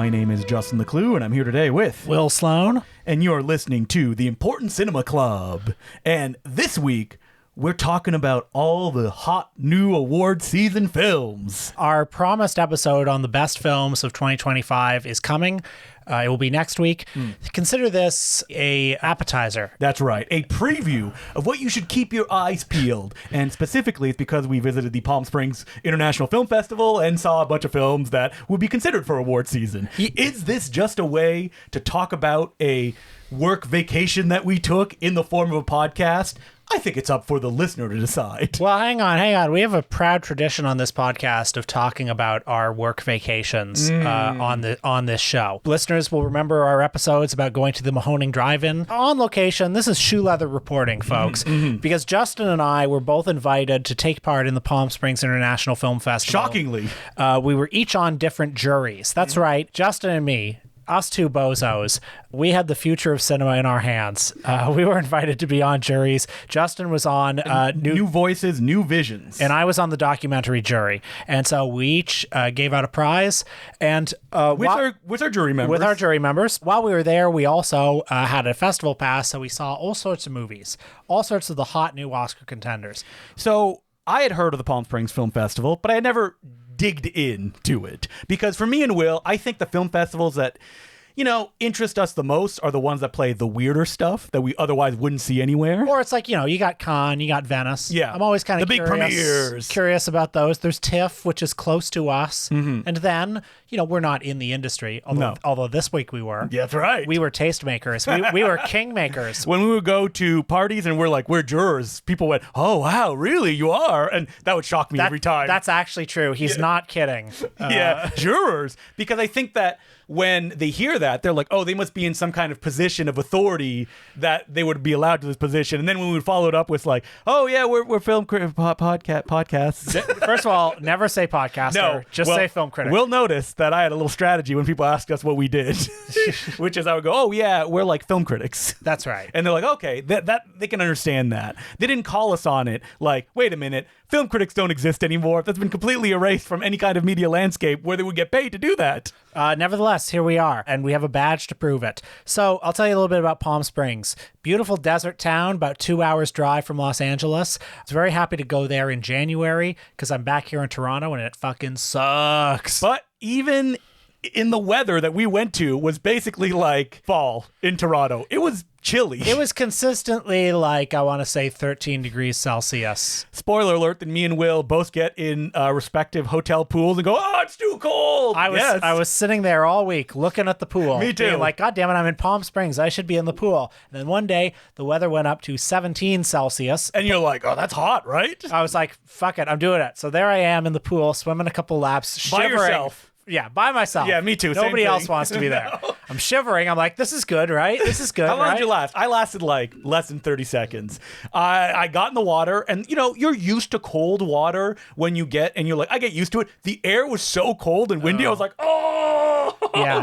My name is Justin Decloux, and I'm here today with Will Sloan. And you're listening to the Important Cinema Club. And this week, we're talking about all the hot new award season films. Our promised episode on the best films of 2025 is coming. It will be next week. Consider this a appetizer. That's right. A preview of what you should keep your eyes peeled. And specifically, it's because we visited the Palm Springs International Film Festival and saw a bunch of films that would be considered for award season. Is this just a way to talk about a work vacation that we took in the form of a podcast? I think it's up for the listener to decide. Well, hang on. We have a proud tradition on this podcast of talking about our work vacations on this show. Listeners will remember our episodes about going to the Mahoning Drive-In. On location, this is shoe leather reporting, folks, because Justin and I were both invited to take part in the Palm Springs International Film Festival. Shockingly. We were each on different juries. That's right. Justin and me. Us two bozos, we had the future of cinema in our hands. We were invited to be on juries. Justin was on new voices, new visions. And I was on the documentary jury. And so we each gave out a prize. And with our jury members. With our jury members. While we were there, we also had a festival pass, so we saw all sorts of movies, all sorts of the hot new Oscar contenders. So I had heard of the Palm Springs Film Festival, but I had never digged into it, because for me and Will, I think the film festivals that interest us the most are the ones that play the weirder stuff that we otherwise wouldn't see anywhere. Or it's like, you got Cannes, you got Venice. Yeah. I'm always kind of the big premieres. Curious about those. There's TIFF, which is close to us. And then, we're not in the industry, although this week we were. Yeah, that's right. We were tastemakers. We were kingmakers. When we would go to parties and we're like, we're jurors, people went, oh, wow, really? You are? And that would shock me every time. That's actually true. He's not kidding. Yeah, jurors. Because I think that when they hear that, they're like, oh, they must be in some kind of position of authority that they would be allowed to this position. And then when we follow it up with like, oh, yeah, we're film podcasts. First of all, never say podcaster. No, just say film critic. We'll notice that I had a little strategy when people ask us what we did, which is I would go, oh, yeah, we're like film critics. That's right. And they're like, okay, that they can understand that. They didn't call us on it like, wait a minute, film critics don't exist anymore. That's been completely erased from any kind of media landscape where they would get paid to do that. Nevertheless, here we are, and we have a badge to prove it. So I'll tell you a little bit about Palm Springs. Beautiful desert town, about 2 hours drive from Los Angeles. I was very happy to go there in January because I'm back here in Toronto, and it fucking sucks. But even in the weather that we went to was basically like fall in Toronto. It was chilly. It was consistently like, I want to say 13 degrees Celsius. Spoiler alert, that me and Will both get in respective hotel pools and go, oh, it's too cold. I was sitting there all week looking at the pool. Me too. Being like, God damn it, I'm in Palm Springs. I should be in the pool. And then one day, the weather went up to 17 Celsius. And you're like, oh, that's hot, right? I was like, fuck it, I'm doing it. So there I am in the pool, swimming a couple laps, shivering. By yourself. Yeah, by myself. Yeah, me too. Nobody else wants to be there. No. I'm shivering. I'm like, this is good, right? This is good. How long right? did you last? I lasted like less than 30 seconds. I got in the water, and you're used to cold water when you get, and you're like, I get used to it. The air was so cold and windy. I was like, oh.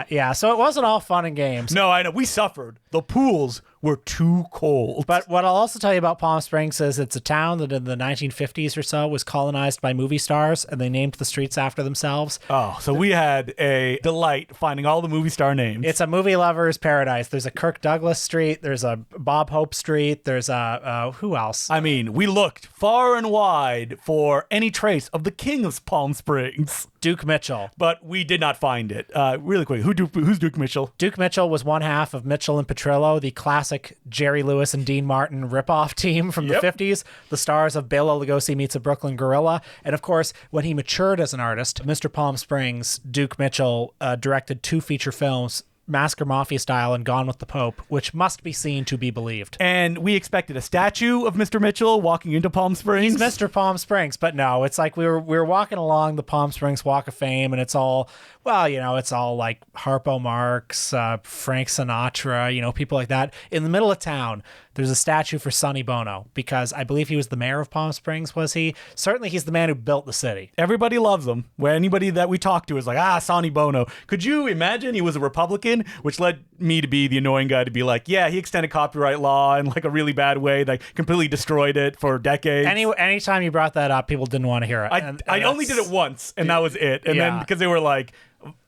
Yeah. So it wasn't all fun and games. No, I know. We suffered. The pools were too cold. But what I'll also tell you about Palm Springs is it's a town that in the 1950s or so was colonized by movie stars, and they named the streets after themselves. Oh, so we had a delight finding all the movie star names. It's a movie lover's paradise. There's a Kirk Douglas Street. There's a Bob Hope Street. There's a who else? I mean, we looked far and wide for any trace of the king of Palm Springs. Duke Mitchell. But we did not find it. Really quick, who's Duke Mitchell? Duke Mitchell was one half of Mitchell and Petrillo, the classic Jerry Lewis and Dean Martin ripoff team from the 50s, the stars of Bela Lugosi Meets a Brooklyn Gorilla. And of course, when he matured as an artist, Mr. Palm Springs, Duke Mitchell directed 2 feature films, Masker Mafia style and Gone with the Pope, which must be seen to be believed. And we expected a statue of Mr. Mitchell walking into Palm Springs. He's Mr. Palm Springs, but no, it's like we were walking along the Palm Springs Walk of Fame, and it's all, well, it's all like Harpo Marx, Frank Sinatra, people like that. In the middle of town, there's a statue for Sonny Bono because I believe he was the mayor of Palm Springs, was he? Certainly he's the man who built the city. Everybody loves him. Where anybody that we talk to is like, Sonny Bono. Could you imagine he was a Republican, which led me to be the annoying guy to be like, yeah, he extended copyright law in like a really bad way that completely destroyed it for decades. Anytime you brought that up, people didn't want to hear it. I only did it once, and that was it. And then because they were like,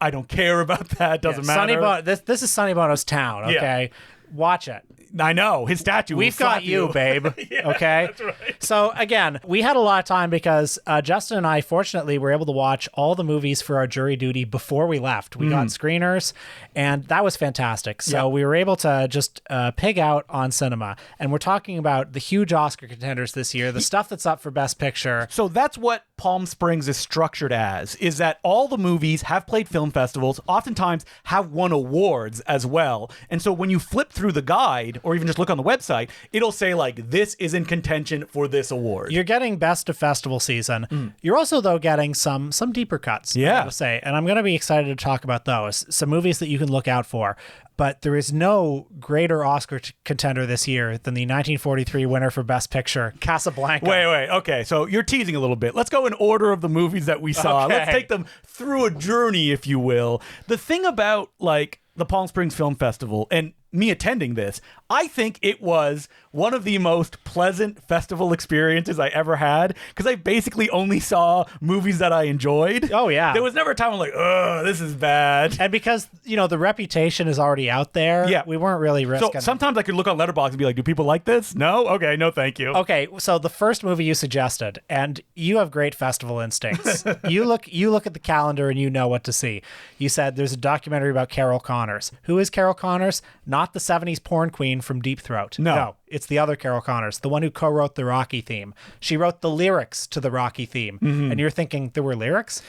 I don't care about that, doesn't matter. This is Sonny Bono's town, okay? Yeah. Watch it. I know. His statue. We've got you, babe. Yeah, okay? That's right. So, again, we had a lot of time because Justin and I, fortunately, were able to watch all the movies for our jury duty before we left. We got screeners, and that was fantastic. So we were able to just pig out on cinema. And we're talking about the huge Oscar contenders this year, the stuff that's up for Best Picture. So that's what Palm Springs is structured as, is that all the movies have played film festivals, oftentimes have won awards as well. And so when you flip through the guide, or even just look on the website, it'll say like, this is in contention for this award. You're getting best of festival season. You're also, though, getting some deeper cuts, I have to say. And I'm going to be excited to talk about those. Some movies that you can look out for. But there is no greater Oscar contender this year than the 1943 winner for Best Picture, Casablanca. Wait. Okay, so you're teasing a little bit. Let's go in order of the movies that we saw. Okay. Let's take them through a journey, if you will. The thing about, like, the Palm Springs Film Festival, and me attending this, I think it was one of the most pleasant festival experiences I ever had, because I basically only saw movies that I enjoyed. Oh, yeah. There was never a time I'm like, ugh, this is bad. And because, the reputation is already out there, we weren't really risking. So sometimes I could look on Letterboxd and be like, do people like this? No? Okay, no thank you. Okay, so the first movie you suggested, and you have great festival instincts. you look at the calendar and you know what to see. You said there's a documentary about Carol Connors. Who is Carol Connors? Not the 70s porn queen from Deep Throat. No, it's the other Carol Connors, the one who co-wrote the Rocky theme. She wrote the lyrics to the Rocky theme. And you're thinking, there were lyrics?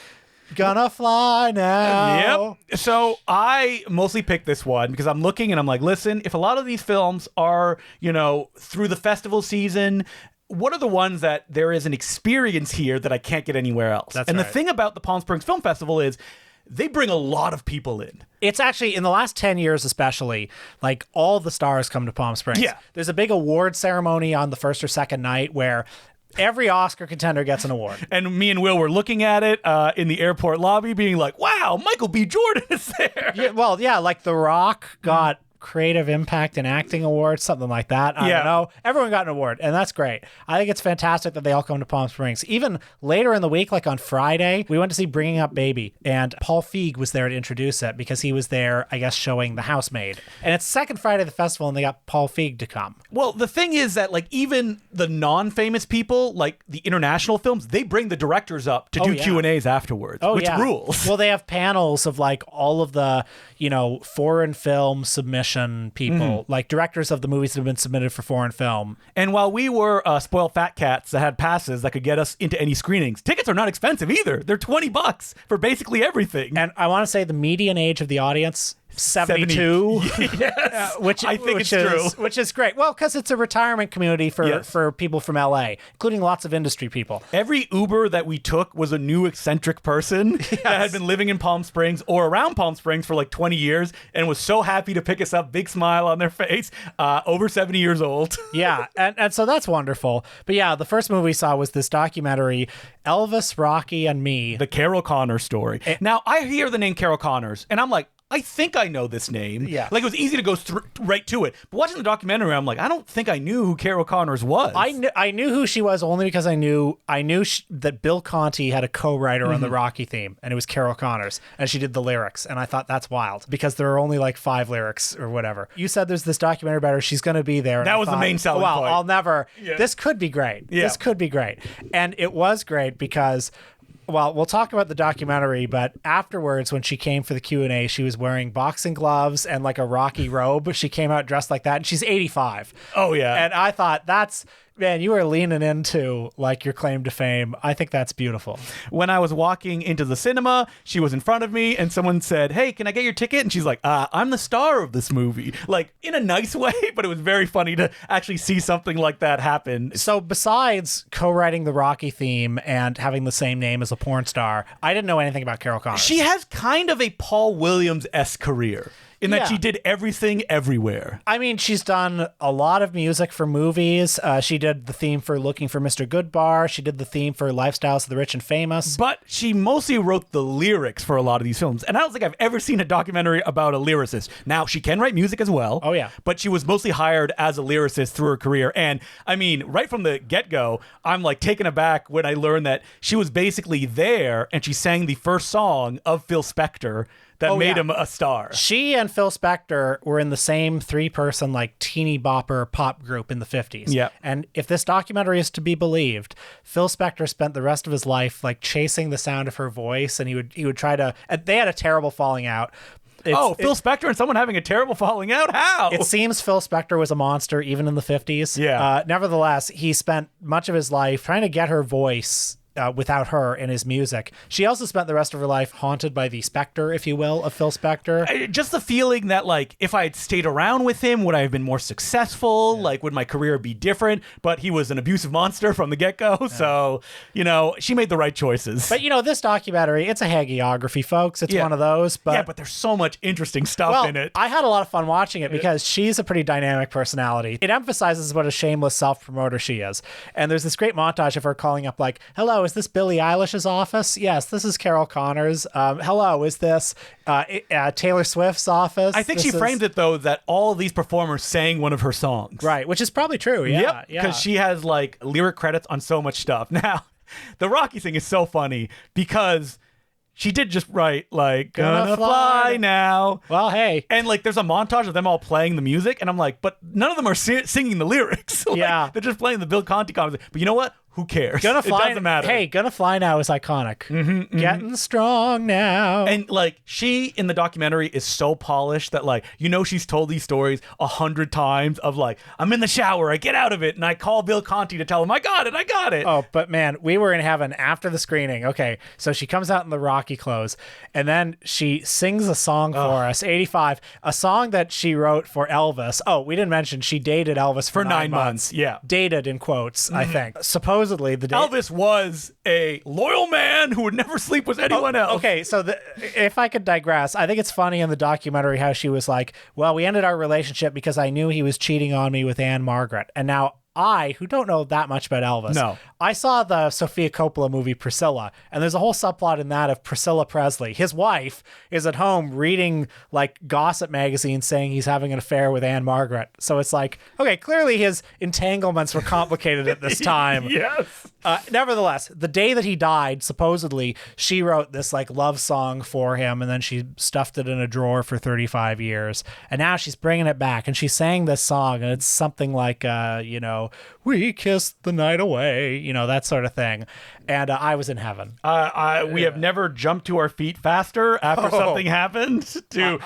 Gonna fly now. Yep. So I mostly picked this one because I'm looking and I'm like, listen, if a lot of these films are, through the festival season, what are the ones that there is an experience here that I can't get anywhere else? That's and right. The thing about the Palm Springs Film Festival is they bring a lot of people in. It's actually, in the last 10 years especially, like, all the stars come to Palm Springs. Yeah. There's a big award ceremony on the first or second night where every Oscar contender gets an award. And me and Will were looking at it in the airport lobby being like, wow, Michael B. Jordan is there. Yeah, like The Rock got Creative Impact and Acting Award, something like that. I don't know. Everyone got an award, and that's great. I think it's fantastic that they all come to Palm Springs. Even later in the week, like on Friday, we went to see Bringing Up Baby, and Paul Feig was there to introduce it because he was there, I guess, showing The Housemaid. And it's second Friday of the festival, and they got Paul Feig to come. Well, the thing is that, like, even the non-famous people, like the international films, they bring the directors up to do Q&As afterwards, which rules. Well, they have panels of, like, all of the, foreign film submissions people, like directors of the movies that have been submitted for foreign film. And while we were spoiled fat cats that had passes that could get us into any screenings, tickets are not expensive either. They're $20 for basically everything. And I want to say the median age of the audience, 72. Yes, which it's true. Which is great. Well, because it's a retirement community for people from LA, including lots of industry people. Every Uber that we took was a new eccentric person that had been living in Palm Springs or around Palm Springs for like 20 years and was so happy to pick us up, big smile on their face, over 70 years old. Yeah, and so that's wonderful. But yeah, the first movie we saw was this documentary, Elvis, Rocky, and Me. The Carol Connors story. Now, I hear the name Carol Connors, and I'm like, I think I know this name. Yeah. Like, it was easy to go right to it. But watching the documentary, I'm like, I don't think I knew who Carol Connors was. I knew who she was only because I knew that Bill Conti had a co-writer on the Rocky theme, and it was Carol Connors, and she did the lyrics. And I thought, that's wild, because there are only like 5 lyrics or whatever. You said there's this documentary about her. She's going to be there. That was the main selling point. I'll never. Yeah. This could be great. Yeah. This could be great. And it was great because... Well, we'll talk about the documentary, but afterwards, when she came for the Q&A, she was wearing boxing gloves and like a Rocky robe. She came out dressed like that, and she's 85. Oh, yeah. And I thought, man, you are leaning into like your claim to fame. I think that's beautiful. When I was walking into the cinema, she was in front of me and someone said, hey, can I get your ticket? And she's like, I'm the star of this movie. Like, in a nice way, but it was very funny to actually see something like that happen. So besides co-writing the Rocky theme and having the same name as a porn star, I didn't know anything about Carol Connors. She has kind of a Paul Williams-esque career. in that she did everything everywhere. I mean, she's done a lot of music for movies. She did the theme for Looking for Mr. Goodbar. She did the theme for Lifestyles of the Rich and Famous. But she mostly wrote the lyrics for a lot of these films. And I don't think I've ever seen a documentary about a lyricist. Now, she can write music as well. Oh, yeah. But she was mostly hired as a lyricist through her career. And I mean, right from the get-go, I'm like taken aback when I learned that she was basically there and she sang the first song of Phil Spector that made him a star. She and Phil Spector were in the same three-person, like, teeny bopper pop group in the 50s. Yeah. And if this documentary is to be believed, Phil Spector spent the rest of his life, like, chasing the sound of her voice, and he would try to... And they had a terrible falling out. Phil Spector and someone having a terrible falling out? How? It seems Phil Spector was a monster even in the 50s. Yeah. Nevertheless, he spent much of his life trying to get her voice without her in his music. She also spent the rest of her life haunted by the specter, if you will, of Phil Spector. Just the feeling that, like, if I had stayed around with him, would I have been more successful? Yeah. Like, would my career be different? But he was an abusive monster from the get-go, so, you know, she made the right choices. But, you know, this documentary, it's a hagiography, folks. It's one of those. But but there's so much interesting stuff in it. I had a lot of fun watching it because she's a pretty dynamic personality. It emphasizes what a shameless self-promoter she is. And there's this great montage of her calling up, like, hello, is this Billie Eilish's office? Yes, this is Carol Connor's. Hello, is this Taylor Swift's office? I think she framed it, though, that all of these performers sang one of her songs. Right, which is probably true, yeah. Because she has, like, lyric credits on so much stuff. Now, the Rocky thing is so funny because... She did just write, like, gonna fly now. Well, hey. And, like, there's a montage of them all playing the music, and I'm like, but none of them are singing the lyrics. Like, yeah. They're just playing the Bill Conti comments. But you know what? Who cares? Gonna Fly, it doesn't matter. Hey, Gonna Fly Now is iconic. Getting strong now. And, like, she, in the documentary, is so polished that, like, you know she's told these stories 100 times of, like, I'm in the shower, I get out of it, and I call Bill Conti to tell him, I got it. Oh, but man, we were in heaven after the screening. Okay, so she comes out in the Rocky clothes, and then she sings a song for us, 85, a song that she wrote for Elvis. Oh, we didn't mention she dated Elvis for 9 months. Yeah. Dated in quotes, I think. Supposedly, Elvis was a loyal man who would never sleep with anyone else. Okay, so if I could digress, I think it's funny in the documentary how she was like, well, we ended our relationship because I knew he was cheating on me with Anne Margaret. And now I, who don't know that much about Elvis, I saw the Sofia Coppola movie Priscilla, and there's a whole subplot in that of Priscilla Presley. His wife is at home reading, like, gossip magazines saying he's having an affair with Anne Margaret. So it's like, okay, clearly his entanglements were complicated at this time. Yes. Nevertheless, the day that he died, supposedly, she wrote this, like, love song for him, and then she stuffed it in a drawer for 35 years. And now she's bringing it back, and she sang this song, and it's something like, you know, we kissed the night away, you know, that sort of thing. And I was in heaven. We have never jumped to our feet faster after something happened.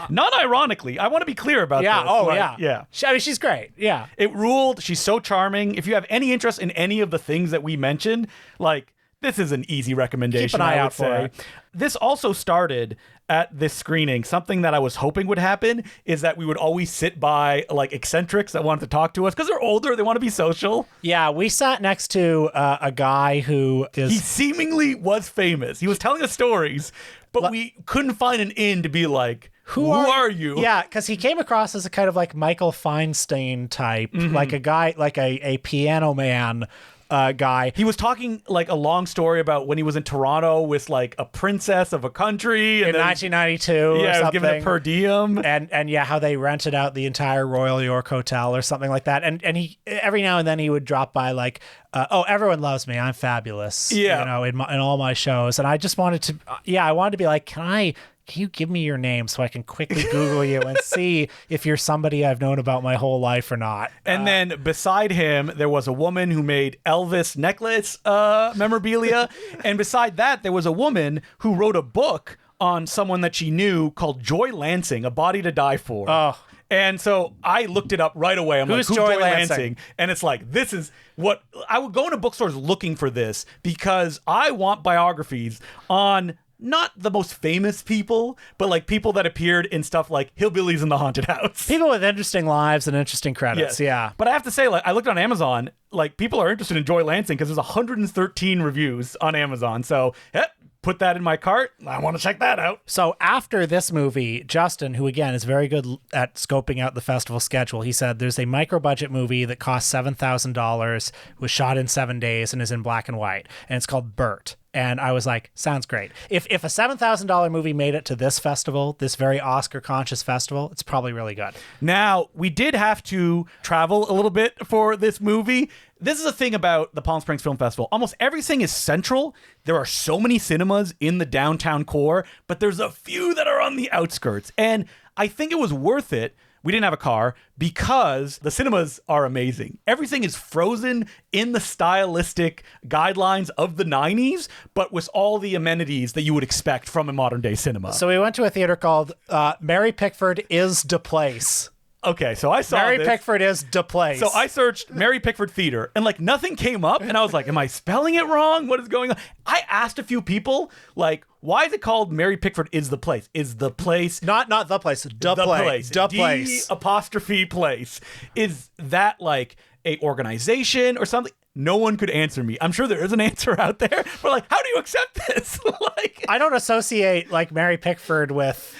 Not ironically. I want to be clear about this. Yeah. I mean, she's great. Yeah. It ruled. She's so charming. If you have any interest in any of the things that we mentioned, like, this is an easy recommendation. Keep an eye out for it. This also started at this screening. Something that I was hoping would happen is that we would always sit by, like, eccentrics that wanted to talk to us because they're older. They want to be social. Yeah, we sat next to a guy who is... He seemingly was famous. He was telling us stories, but we couldn't find an in to be like, who are you? Yeah, because he came across as a kind of like Michael Feinstein type, like a guy, like a piano man guy. He was talking, like, a long story about when he was in Toronto with, like, a princess of a country. And in 1992 yeah, or something. Given a per diem. And yeah, how they rented out the entire Royal York Hotel or something like that. And he, every now and then he would drop by, like, everyone loves me, I'm fabulous. Yeah. You know, in all my shows. And I just wanted to, I wanted to be like, can you give me your name so I can quickly Google you and see if you're somebody I've known about my whole life or not? And then beside him, there was a woman who made Elvis necklace memorabilia. And beside that, there was a woman who wrote a book on someone that she knew called Joy Lansing, A Body to Die For. Oh. And so I looked it up right away. I'm Who's like, Joy Lansing? And it's like, this is what I would go into bookstores looking for this because I want biographies on not the most famous people, but like people that appeared in stuff like Hillbillies in the Haunted House. People with interesting lives and interesting credits, yeah. But I have to say, like, I looked on Amazon, like, people are interested in Joy Lansing because there's 113 reviews on Amazon. So, put that in my cart. I want to check that out. So after this movie, Justin, who again is very good at scoping out the festival schedule, he said there's a micro-budget movie that cost $7,000, was shot in 7 days, and is in black and white, and it's called Bert. And I was like, sounds great. If a $7,000 movie made it to this festival, this very Oscar-conscious festival, it's probably really good. Now, we did have to travel a little bit for this movie. This is a thing about the Palm Springs Film Festival. Almost everything is central. There are so many cinemas in the downtown core, but there's a few that are on the outskirts. And I think it was worth it. We didn't have a car because the cinemas are amazing. Everything is frozen in the stylistic guidelines of the 90s, but with all the amenities that you would expect from a modern day cinema. So we went to a theater called Mary Pickford is Da Place. Okay, so I saw Mary this. Pickford is Da Place. So I searched Mary Pickford Theater, and like nothing came up, and I was like, am I spelling it wrong? What is going on? I asked a few people, like, why is it called Mary Pickford is the place? Is the place... Not the place, Da Place. Da Place. D' place. Is that like a organization or something? No one could answer me. I'm sure there is an answer out there, but like, how do you accept this? Like, I don't associate like Mary Pickford with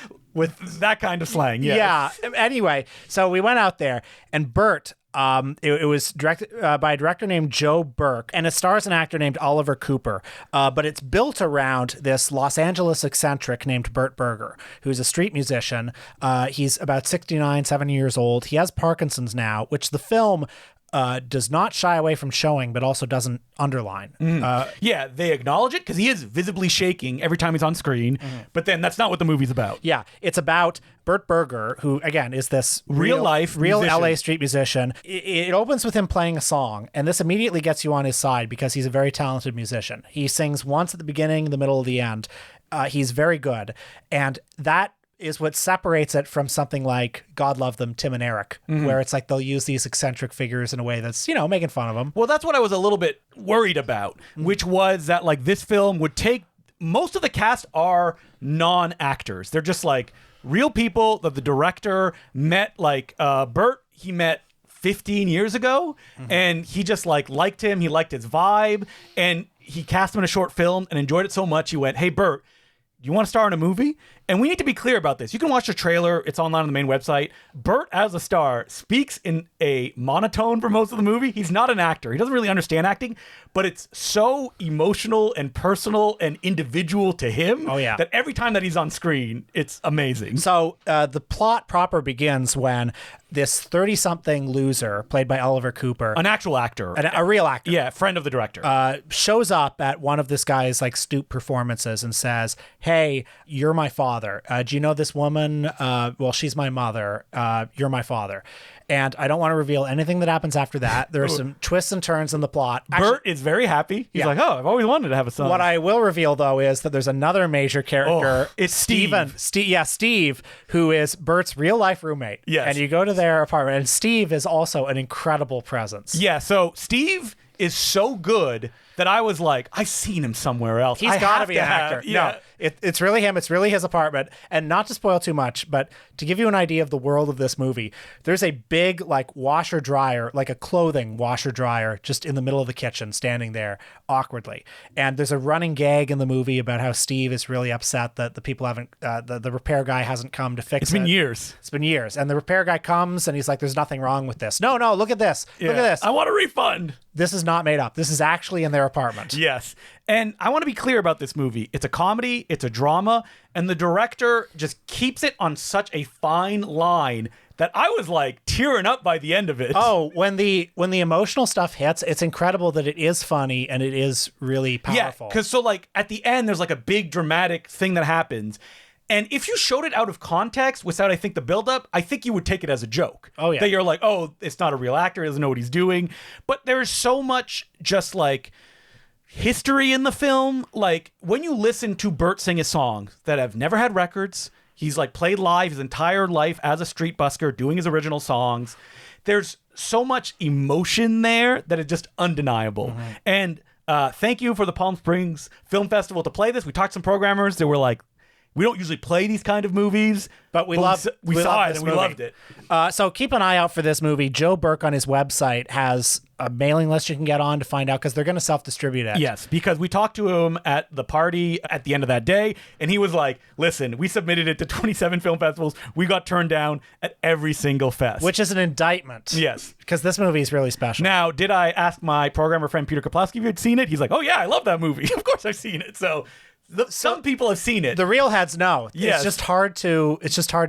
that kind of slang. Yes. Yeah. Anyway, so we went out there, and Bert, it was directed by a director named Joe Burke, and it stars an actor named Oliver Cooper. But it's built around this Los Angeles eccentric named Bert Berger, who's a street musician. He's about 69, 70 years old. He has Parkinson's now, which the film does not shy away from showing, but also doesn't underline. Yeah, they acknowledge it because he is visibly shaking every time he's on screen, but then that's not what the movie's about. Yeah, it's about Bert Berger, who, again, is this real musician. LA street musician. It opens with him playing a song, and this immediately gets you on his side because he's a very talented musician. He sings once at the beginning, the middle, the end. He's very good, and that is what separates it from something like God Love Them, Tim and Eric, where it's like they'll use these eccentric figures in a way that's, making fun of them. Well, that's what I was a little bit worried about, which was that like this film would take, most of the cast are non-actors. They're just like real people that the director met, like Bert, he met 15 years ago, and he just like liked him. He liked his vibe, and he cast him in a short film and enjoyed it so much. He went, hey, Bert, you want to star in a movie? And we need to be clear about this. You can watch the trailer. It's online on the main website. Bert, as a star, speaks in a monotone for most of the movie. He's not an actor. He doesn't really understand acting, but it's so emotional and personal and individual to him that every time that he's on screen, it's amazing. So the plot proper begins when this 30-something loser, played by Oliver Cooper, an actual actor, a real actor, yeah, friend of the director, shows up at one of this guy's like stoop performances and says, hey, you're my father. Do you know this woman? Well, she's my mother. You're my father. And I don't want to reveal anything that happens after that. There are some twists and turns in the plot. Actually, Bert is very happy. He's like, oh, I've always wanted to have a son. What I will reveal, though, is that there's another major character. It's Steven. Steve, who is Bert's real-life roommate. Yes. And you go to their apartment, and Steve is also an incredible presence. Yeah, so Steve is so good that I was like, I've seen him somewhere else. He's got to be an actor. Yeah. No, it's really him. It's really his apartment. And not to spoil too much, but to give you an idea of the world of this movie, there's a big like washer dryer, like a clothing washer dryer, just in the middle of the kitchen, standing there awkwardly. And there's a running gag in the movie about how Steve is really upset that the people haven't, the repair guy hasn't come to fix it. It's been years. It's been years. And the repair guy comes and he's like, there's nothing wrong with this. No, look at this. Yeah. Look at this. I want a refund. This is not made up. This is actually in their apartment. Yes. And I want to be clear about this movie. It's a comedy, it's a drama, and the director just keeps it on such a fine line that I was like tearing up by the end of it. Oh, when the emotional stuff hits, it's incredible that it is funny and it is really powerful. Yeah, because so like at the end, there's like a big dramatic thing that happens. And if you showed it out of context without, I think, the buildup, I think you would take it as a joke. Oh, yeah. That you're like, oh, it's not a real actor, he doesn't know what he's doing. But there's so much just like history in the film. Like when you listen to Bert sing his songs that have never had records, he's like played live his entire life as a street busker doing his original songs. There's so much emotion there that is just undeniable. And thank you for the Palm Springs Film Festival to play this. We talked to some programmers. They were like, We don't usually play these kind of movies, but we saw it and we loved it. So keep an eye out for this movie. Joe Burke on his website has a mailing list you can get on to find out, because they're going to self-distribute it. Yes, because we talked to him at the party at the end of that day, and he was like, listen, we submitted it to 27 film festivals. We got turned down at every single fest. Which is an indictment. Yes. Because this movie is really special. Now, did I ask my programmer friend Peter Kaplowski if he'd seen it? He's like, oh yeah, I love that movie. Of course I've seen it. So some people have seen it. The real heads know. Yes. It's just hard to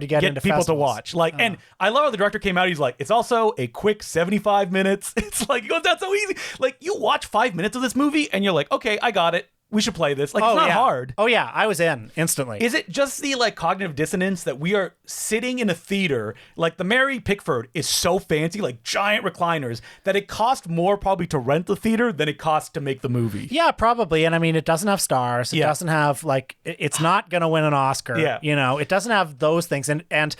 get into people festivals. to watch. And I love how the director came out. He's like, it's also a quick 75 minutes. It's like, it goes down so easy. Like, you watch 5 minutes of this movie and you're like, okay, I got it. We should play this. Like, it's not hard. Oh, yeah. I was in instantly. Is it just the, like, cognitive dissonance that we are sitting in a theater, like, the Mary Pickford is so fancy, like, giant recliners, that it cost more probably to rent the theater than it cost to make the movie? Yeah, probably. And, I mean, it doesn't have stars. It doesn't have, like, it's not going to win an Oscar. Yeah. You know, it doesn't have those things. And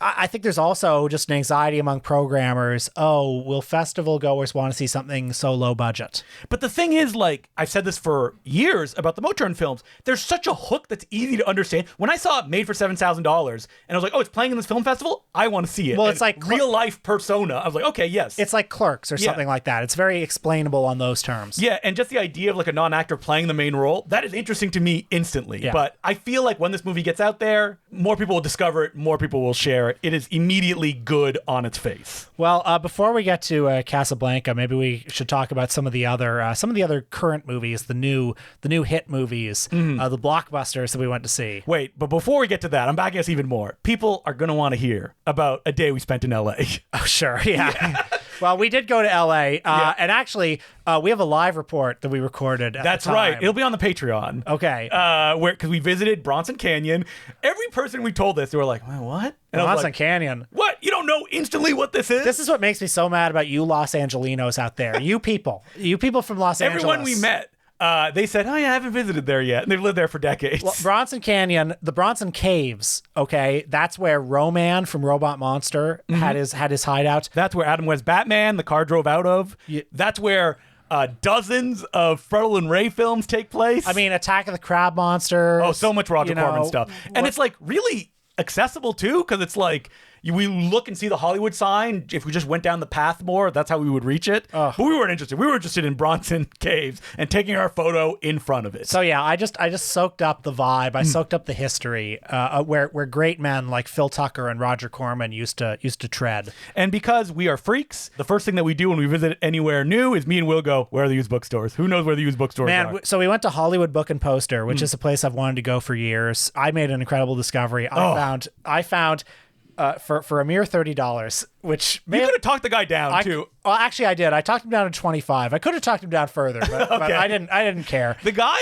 I think there's also just an anxiety among programmers. Oh, will festival goers want to see something so low budget? But the thing is, like, I've said this for years about the Motown films, there's such a hook that's easy to understand. When I saw it made for $7,000 and I was like, oh, it's playing in this film festival, I want to see it. Well, and it's like real life persona. I was like, okay, yes. It's like Clerks or something like that. It's very explainable on those terms. Yeah, and just the idea of like a non-actor playing the main role, that is interesting to me instantly. Yeah. But I feel like when this movie gets out there, more people will discover it, more people will share it. It is immediately good on its face. Well, before we get to Casablanca, maybe we should talk about some of the other current movies, the new hit movies, the blockbusters that we went to see. Wait, but before we get to that, I'm backing us even more. People are going to want to hear about a day we spent in LA. Oh, sure. Yeah. Well, we did go to LA, and actually, we have a live report that we recorded at That's the time. right. It'll be on the Patreon. Okay. Because we visited Bronson Canyon. Every person we told this, they were like, well, what? And I was Bronson like, Canyon. What? You don't know instantly what this is? This is what makes me so mad about you Los Angelinos out there. You people from Los Angeles. Everyone we met. They said, oh, yeah, I haven't visited there yet. And they've lived there for decades. Well, Bronson Canyon, the Bronson Caves, okay, that's where Roman from Robot Monster had his hideout. That's where Adam West's Batman, the car drove out of. Yeah. That's where dozens of Fredel and Ray films take place. I mean, Attack of the Crab Monster. Oh, so much Roger Corman stuff. And it's like really accessible too, because it's like we look and see the Hollywood sign. If we just went down the path more, that's how we would reach it. But we weren't interested. We were interested in Bronson Caves and taking our photo in front of it. So yeah, I just soaked up the vibe. I soaked up the history where great men like Phil Tucker and Roger Corman used to tread. And because we are freaks, the first thing that we do when we visit anywhere new is me and Will go, where are the used bookstores? Who knows where the used bookstores are? So we went to Hollywood Book and Poster, which is a place I've wanted to go for years. I made an incredible discovery. I found for a mere $30, which you could have talked the guy down too. Well, actually, I did. I talked him down to 25. I could have talked him down further, but, okay. but I didn't care. The guy,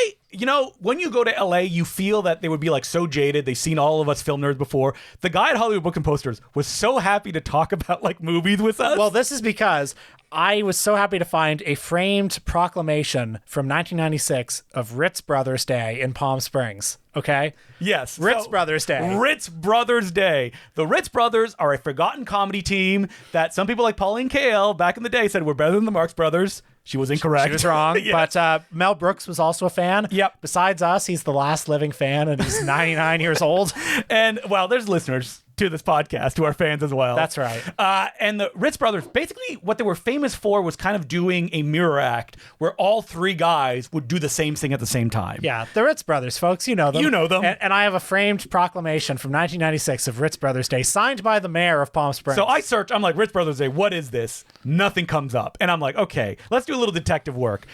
when you go to LA, you feel that they would be like so jaded. They've seen all of us film nerds before. The guy at Hollywood Book and Posters was so happy to talk about like movies with us. Well, this is because I was so happy to find a framed proclamation from 1996 of Ritz Brothers Day in Palm Springs. Okay? Yes. Ritz Brothers Day. Ritz Brothers Day. The Ritz Brothers are a forgotten comedy team that some people like Pauline Kael back in the day said were better than the Marx Brothers. She was incorrect. She was wrong. Yeah. But Mel Brooks was also a fan. Yep. Besides us, he's the last living fan, and he's 99 years old. And, well, there's listeners to this podcast who are fans as well. That's right. And the Ritz Brothers, basically what they were famous for was kind of doing a mirror act where all three guys would do the same thing at the same time. Yeah, the Ritz Brothers, folks. You know them. You know them. And I have a framed proclamation from 1996 of Ritz Brothers Day signed by the mayor of Palm Springs. So I search, I'm like, Ritz Brothers Day, what is this? Nothing comes up. And I'm like, okay, let's do a little detective work.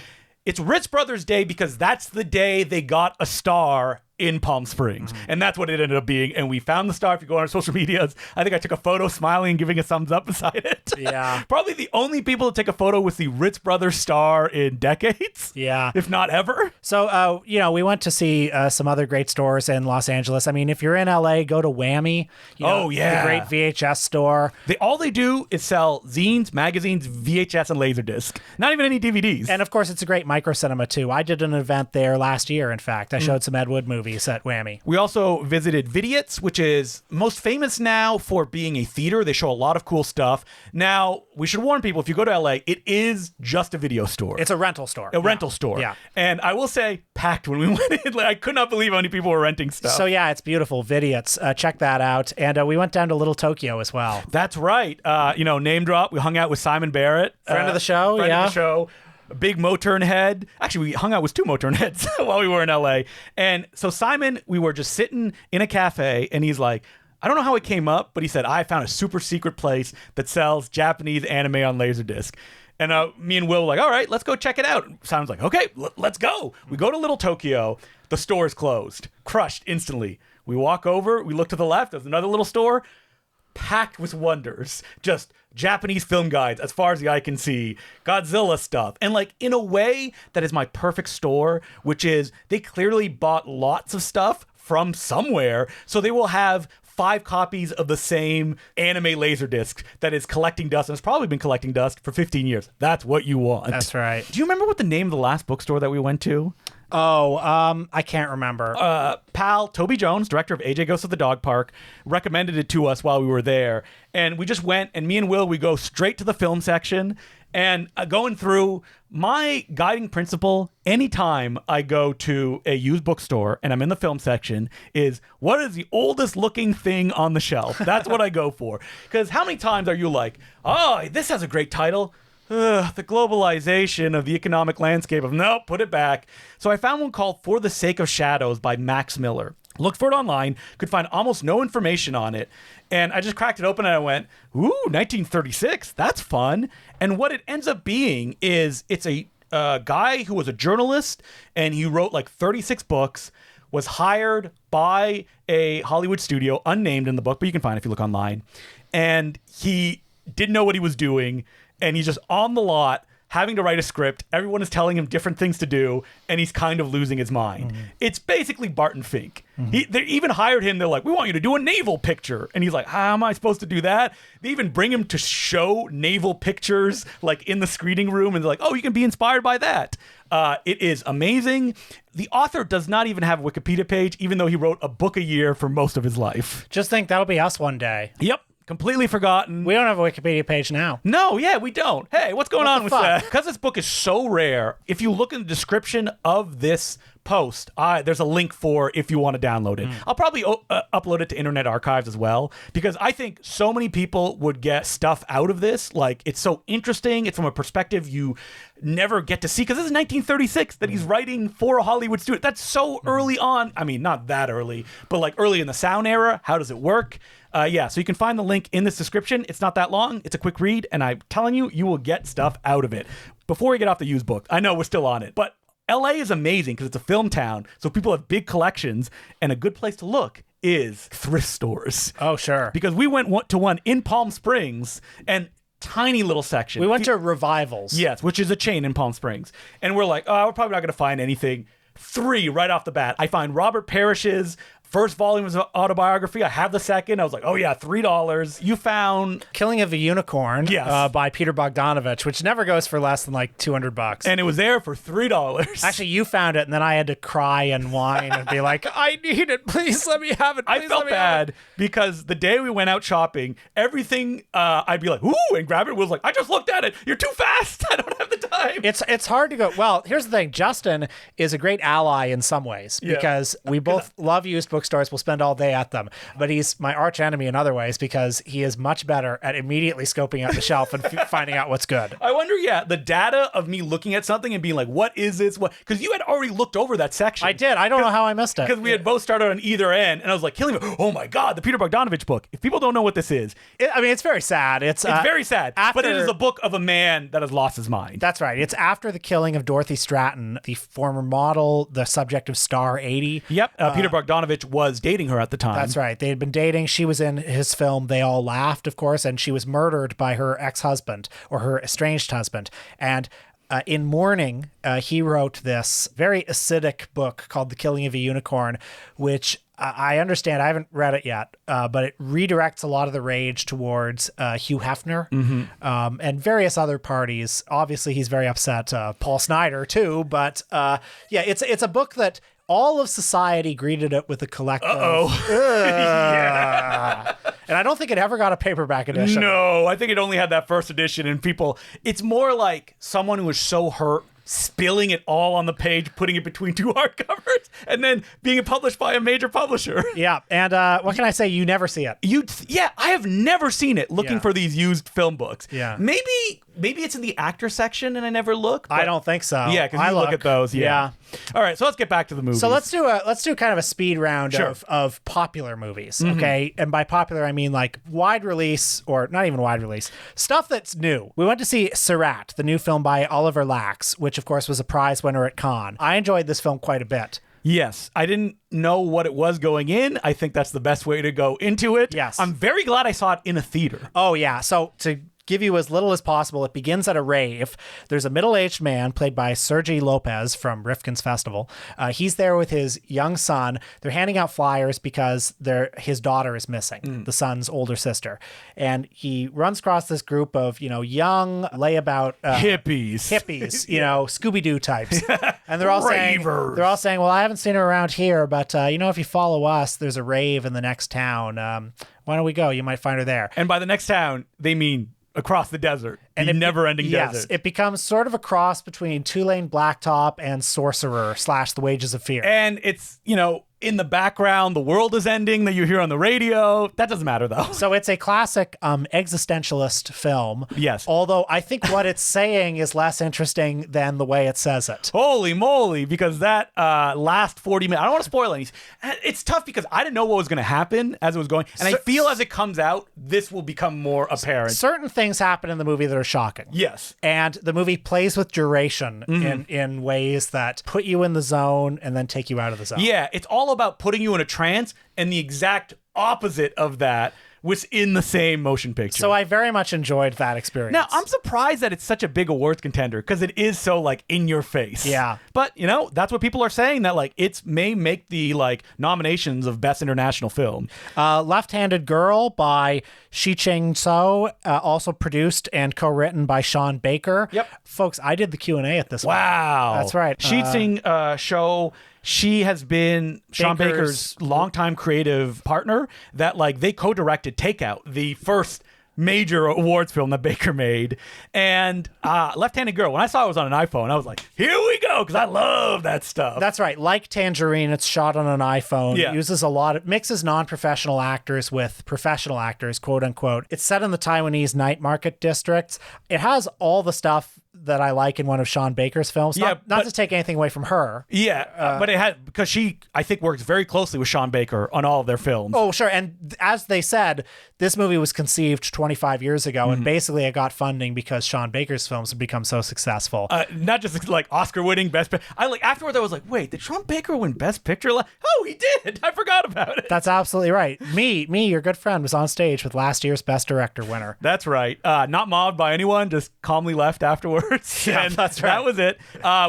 It's Ritz Brothers Day because that's the day they got a star in Palm Springs. And that's what it ended up being. And we found the star. If you go on our social medias, I think I took a photo smiling and giving a thumbs up beside it. Yeah. Probably the only people to take a photo with the Ritz Brothers star in decades. Yeah. If not ever. So, we went to see some other great stores in Los Angeles. I mean, if you're in LA, go to Whammy. Oh, yeah. The great VHS store. All they do is sell zines, magazines, VHS, and Laserdisc. Not even any DVDs. And of course, it's a great micro cinema too. I did an event there last year, in fact. I showed some Ed Wood movies. movies at Whammy. We also visited Vidiot's, which is most famous now for being a theater. They show a lot of cool stuff. Now, we should warn people, if you go to LA, it is just a video store. It's a rental store. A rental store. Yeah. And I will say, packed when we went in. Like, I could not believe how many people were renting stuff. So yeah, it's beautiful. Vidiot's. Check that out. And we went down to Little Tokyo as well. That's right. Name drop. We hung out with Simon Barrett. Friend of the show, friend yeah. of the show. A big Moturn head. Actually, we hung out with 2 Moturn heads while we were in LA. And so Simon, we were just sitting in a cafe, and he's like, I don't know how it came up, but he said, I found a super secret place that sells Japanese anime on Laserdisc. And me and Will were like, all right, let's go check it out. Simon's like, okay, let's go. We go to Little Tokyo. The store is closed. Crushed instantly. We walk over. We look to the left. There's another little store packed with wonders. Just Japanese film guides as far as the eye can see. Godzilla stuff. And like in a way that is my perfect store, which is they clearly bought lots of stuff from somewhere. So they will have 5 copies of the same anime Laserdisc that is collecting dust and has probably been collecting dust for 15 years. That's what you want. That's right. Do you remember what the name of the last bookstore that we went to? I can't remember. Pal Toby Jones, director of AJ Goes to the Dog Park, recommended it to us while we were there. And we just went, and me and Will, we go straight to the film section. And going through, my guiding principle anytime I go to a used bookstore and I'm in the film section is, what is the oldest looking thing on the shelf? That's what I go for. Because how many times are you like, oh, this has a great title. The globalization of the economic landscape of, nope, put it back. So I found one called For the Sake of Shadows by Max Miller. Looked for it online, could find almost no information on it. And I just cracked it open and I went, ooh, 1936, that's fun. And what it ends up being is it's a guy who was a journalist and he wrote like 36 books, was hired by a Hollywood studio, unnamed in the book, but you can find it if you look online. And he didn't know what he was doing. And he's just on the lot having to write a script. Everyone is telling him different things to do, and he's kind of losing his mind. Mm-hmm. It's basically Barton Fink. Mm-hmm. They even hired him. They're like, we want you to do a naval picture. And he's like, how am I supposed to do that? They even bring him to show naval pictures like in the screening room, and they're like, oh, you can be inspired by that. It is amazing. The author does not even have a Wikipedia page, even though he wrote a book a year for most of his life. Just think that'll be us one day. Yep. Completely forgotten. We don't have a Wikipedia page now. No, yeah, we don't. Hey, what's going on with that? Because this book is so rare, if you look in the description of this post, there's a link for if you want to download it. I'll probably upload it to Internet Archives as well, because I think so many people would get stuff out of this. Like, it's so interesting. It's from a perspective you never get to see, because this is 1936 that he's writing for a Hollywood studio. That's so early on. I mean, not that early, but like early in the sound era. How does it work? So you can find the link in this description. It's not that long. It's a quick read, and I'm telling you, you will get stuff out of it. Before we get off the used book, I know we're still on it, but LA is amazing because it's a film town, so people have big collections, and a good place to look is thrift stores. Oh, sure. Because we went to one in Palm Springs, and tiny little section. We went to Revivals. Yes, which is a chain in Palm Springs. And we're like, oh, we're probably not going to find anything. 3 right off the bat. I find Robert Parrish's first volume of his autobiography. I have the second. I was like, oh yeah, $3. You found Killing of a Unicorn, yes, by Peter Bogdanovich, which never goes for less than like $200. And it was there for $3. Actually, you found it, and then I had to cry and whine and be like, I need it. Please let me have it. I felt bad because the day we went out shopping, everything I'd be like, ooh, and grab it. Was like, I just looked at it. You're too fast. I don't have the time. It's hard to go. Well, here's the thing. Justin is a great ally in some ways because we both love used bookstores. We'll spend all day at them. But he's my arch enemy in other ways because he is much better at immediately scoping out the shelf and finding out what's good. I wonder, the data of me looking at something and being like, what is this? What? Because you had already looked over that section. I did. I don't know how I missed it. Because we had both started on either end, and I was like, killing me. Oh my God, the Peter Bogdanovich book. If people don't know what this is, it's very sad. It's very sad. But it is a book of a man that has lost his mind. That's right. It's after the killing of Dorothy Stratton, the former model, the subject of Star 80. Yep. Peter Bogdanovich was dating her at the time. That's right. They had been dating. She was in his film They All Laughed, of course, and she was murdered by her ex-husband or her estranged husband. And in mourning, he wrote this very acidic book called The Killing of a Unicorn, which I understand. I haven't read it yet, but it redirects a lot of the rage towards Hugh Hefner and various other parties. Obviously, he's very upset. Paul Snyder, too. But it's a book that all of society greeted it with a collective. Yeah. And I don't think it ever got a paperback edition. No, I think it only had that first edition, and people, it's more like someone who was so hurt, spilling it all on the page, putting it between two hardcovers, and then being published by a major publisher. Yeah, and what can I say? You never see it. Yeah, I have never seen it looking for these used film books. Yeah. Maybe it's in the actor section and I never look. I don't think so. Yeah, because you look at those. Yeah. All right, so let's get back to the movies. So let's do kind of a speed round of popular movies, okay? And by popular, I mean like wide release, or not even wide release, stuff that's new. We went to see Sirat, the new film by Oliver Lax, which of course was a prize winner at Cannes. I enjoyed this film quite a bit. Yes, I didn't know what it was going in. I think that's the best way to go into it. Yes. I'm very glad I saw it in a theater. Oh, yeah. So to give you as little as possible, it begins at a rave. There's a middle-aged man played by Sergi Lopez from Rifkin's Festival. He's there with his young son. They're handing out flyers because his daughter is missing, the son's older sister. And he runs across this group of, young layabout hippies, Scooby-Doo types. And they're all saying, well, I haven't seen her around here, but if you follow us, there's a rave in the next town. Why don't we go? You might find her there. And by the next town, they mean across the desert, and the never-ending desert. Yes, it becomes sort of a cross between Two-Lane Blacktop and Sorcerer / The Wages of Fear. And it's, in the background, the world is ending that you hear on the radio. That doesn't matter, though. So it's a classic existentialist film. Yes. Although I think what it's saying is less interesting than the way it says it. Holy moly, because that last 40 minutes, I don't want to spoil anything. It's tough because I didn't know what was going to happen as it was going. And I feel as it comes out, this will become more apparent. Certain things happen in the movie that are shocking. Yes. And the movie plays with duration in ways that put you in the zone and then take you out of the zone. Yeah, it's all about putting you in a trance, and the exact opposite of that was in the same motion picture. So I very much enjoyed that experience. Now, I'm surprised that it's such a big awards contender because it is so in your face. Yeah. But, that's what people are saying, that it may make the nominations of Best International Film. Left-Handed Girl by Shi-Ching Tso, also produced and co-written by Sean Baker. Yep. Folks, I did the Q&A at this one. Wow. That's right. Shi-Ching show. She has been Sean Baker's longtime creative partner that they co-directed Takeout, the first major awards film that Baker made. And Left-Handed Girl, when I saw it was on an iPhone, I was like, here we go, because I love that stuff. That's right. Like Tangerine, it's shot on an iPhone. Yeah. It mixes non-professional actors with professional actors, quote unquote. It's set in the Taiwanese night market districts. It has all the stuff that I like in one of Sean Baker's films. Not to take anything away from her. Yeah, but it had, because she, I think, works very closely with Sean Baker on all of their films. Oh, sure. And as they said, this movie was conceived 25 years ago, and basically it got funding because Sean Baker's films have become so successful. Not just Oscar-winning Best Picture. Afterwards I was like, wait, did Sean Baker win Best Picture? Oh, he did. I forgot about it. That's absolutely right. Me, your good friend, was on stage with last year's Best Director winner. That's right. Not mobbed by anyone, just calmly left afterwards. Yeah, and that's right. That was it.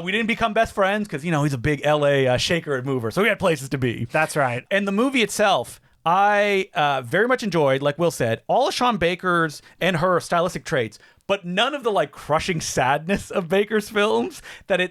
We didn't become best friends because, he's a big LA shaker and mover. So we had places to be. That's right. And the movie itself, I very much enjoyed, like Will said, all of Sean Baker's and her stylistic traits, but none of the crushing sadness of Baker's films.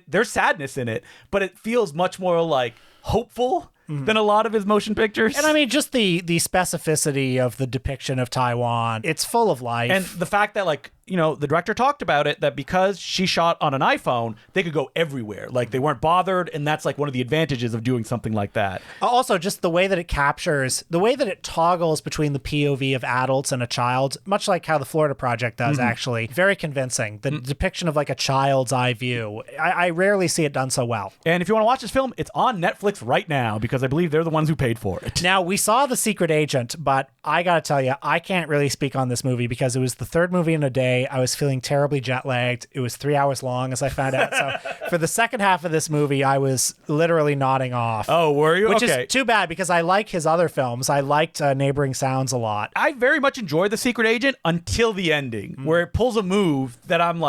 There's sadness in it, but it feels much more hopeful than a lot of his motion pictures. And I mean, just the specificity of the depiction of Taiwan, it's full of life. And the fact that the director talked about it, that because she shot on an iPhone, they could go everywhere. They weren't bothered, and that's one of the advantages of doing something like that. Also, just the way that it captures, the way that it toggles between the POV of adults and a child, much like how the Florida Project does, actually. Very convincing. The depiction of a child's eye view. I rarely see it done so well. And if you want to watch this film, it's on Netflix right now, because I believe they're the ones who paid for it. Now, we saw The Secret Agent, but I gotta tell you, I can't really speak on this movie because it was the third movie in a day. I was feeling terribly jet lagged. It was 3 hours long, as I found out. So for the second half of this movie, I was literally nodding off. Oh, were you? Which is too bad because I like his other films. I liked Neighboring Sounds a lot. I very much enjoyed The Secret Agent until the ending, where it pulls a move that I'm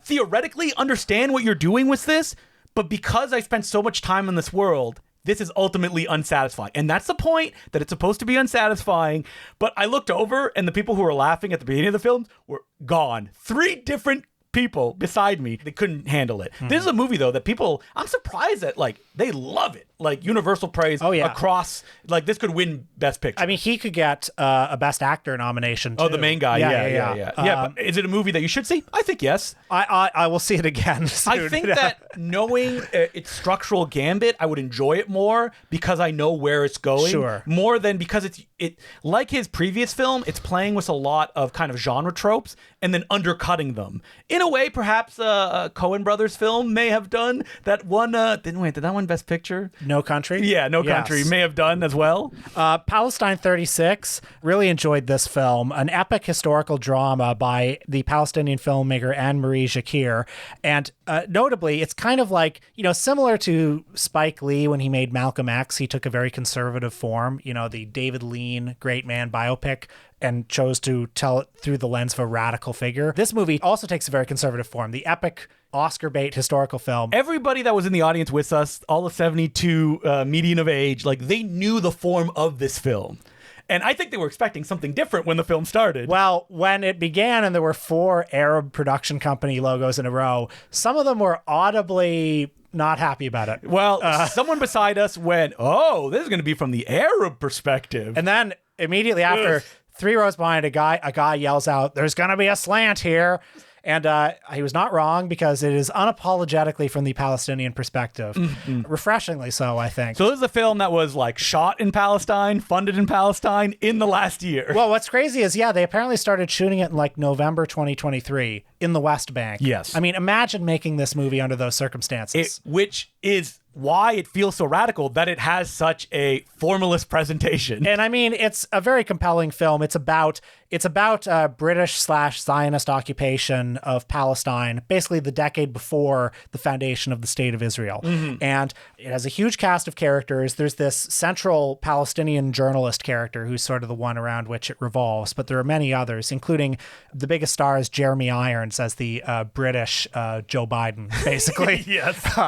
theoretically understand what you're doing with this, but because I spent so much time in this world, this is ultimately unsatisfying. And that's the point, that it's supposed to be unsatisfying. But I looked over, and the people who were laughing at the beginning of the film were gone. 3 different people beside me, they couldn't handle it. This is a movie, though, that people, I'm surprised that, they love it. like universal praise across. Like this could win Best Picture. I mean, he could get a Best Actor nomination too. Oh, the main guy. Yeah. But is it a movie that you should see? I think yes. I will see it again soon. I think that knowing its structural gambit, I would enjoy it more because I know where it's going. Sure. More than because it like his previous film, it's playing with a lot of kind of genre tropes and then undercutting them. In a way, perhaps a Coen Brothers film may have done that one. Did that one Best Picture? No Country? Yeah, No Country may have done as well. Palestine 36, really enjoyed this film. An epic historical drama by the Palestinian filmmaker Anne-Marie Jacquir. And notably, it's kind of like, similar to Spike Lee when he made Malcolm X, he took a very conservative form, the David Lean great man biopic, and chose to tell it through the lens of a radical figure. This movie also takes a very conservative form. The epic Oscar bait historical film. Everybody that was in the audience with us, all of 72 median of age, like they knew the form of this film. And I think they were expecting something different when the film started. Well, when it began and there were 4 Arab production company logos in a row, some of them were audibly not happy about it. Well, someone beside us went, oh, this is going to be from the Arab perspective. And then immediately after, 3 rows behind, a guy yells out, "There's going to be a slant here." And he was not wrong because it is unapologetically from the Palestinian perspective. Refreshingly so, I think. So this is a film that was like shot in Palestine, funded in Palestine in the last year. Well, what's crazy is, they apparently started shooting it in like November 2023 in the West Bank. Yes. I mean, imagine making this movie under those circumstances. Which is why it feels so radical that it has such a formalist presentation. And I mean, it's a very compelling film. It's about British/Zionist occupation of Palestine, basically the decade before the foundation of the State of Israel. And it has a huge cast of characters. There's this central Palestinian journalist character who's sort of the one around which it revolves, but there are many others, including the biggest star is Jeremy Irons as the British Joe Biden, basically. Yes.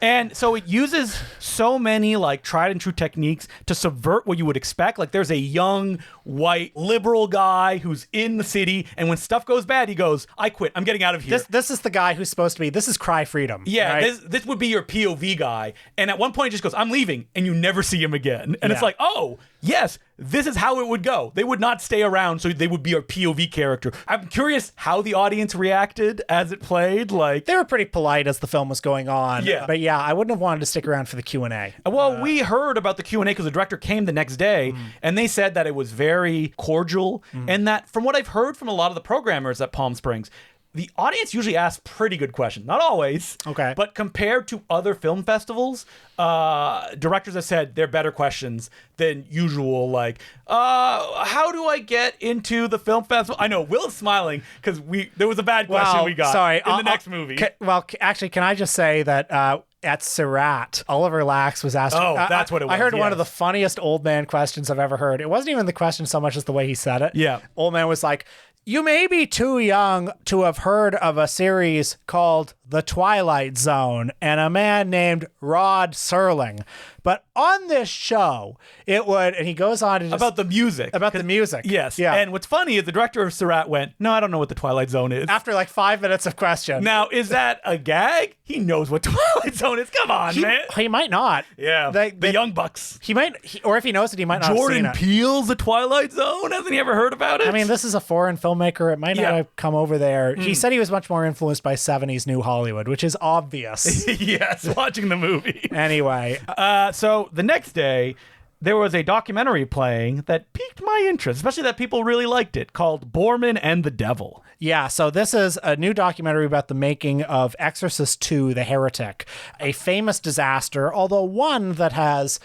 And so it uses so many like tried and true techniques to subvert what you would expect. Like there's a young white liberal guy who's in the city, and when stuff goes bad, he goes, "I quit. I'm getting out of here." This is the guy who's supposed to be. This is Cry Freedom. Yeah, right? this would be your POV guy, and at one point he just goes, "I'm leaving," and you never see him again. And it's like, oh yes, this is how it would go. They would not stay around, so they would be our POV character. I'm curious how the audience reacted as it played. Like they were pretty polite as the film was going on. Yeah. But I wouldn't have wanted to stick around for the Q&A. Well, we heard about the Q&A because the director came the next day, and they said that it was very cordial, and that from what I've heard from a lot of the programmers at Palm Springs, the audience usually asks pretty good questions. Not always. Okay. But compared to other film festivals, directors have said they're better questions than usual. Like, how do I get into the film festival? I know Will's smiling because there was a bad question we got in the next movie. Actually, can I just say that at Surratt, Oliver Lax was asked. Oh, that's what it was. I heard one of the funniest old man questions I've ever heard. It wasn't even the question so much as the way he said it. Yeah. Old man was like, "You may be too young to have heard of a series called The Twilight Zone and a man named Rod Serling. But on this show, it would," and he goes on to about the music. About the music. Yes. Yeah. And what's funny is the director of Surratt went, "No, I don't know what the Twilight Zone is." After like 5 minutes of question. Now, is that a gag? He knows what Twilight Zone is. Come on, man. He might not. Yeah. The Young Bucks. He might, or if he knows it, he might not Jordan have seen it. Peele's The Twilight Zone? Hasn't he ever heard about it? I mean, this is a foreign filmmaker. It might not have come over there. He said he was much more influenced by 70s New Hollywood, which is obvious. Yes, watching the movie. Anyway. So the next day, there was a documentary playing that piqued my interest, especially that people really liked it, called Borman and the Devil. Yeah, so this is a new documentary about the making of Exorcist II, The Heretic, a famous disaster, although one that has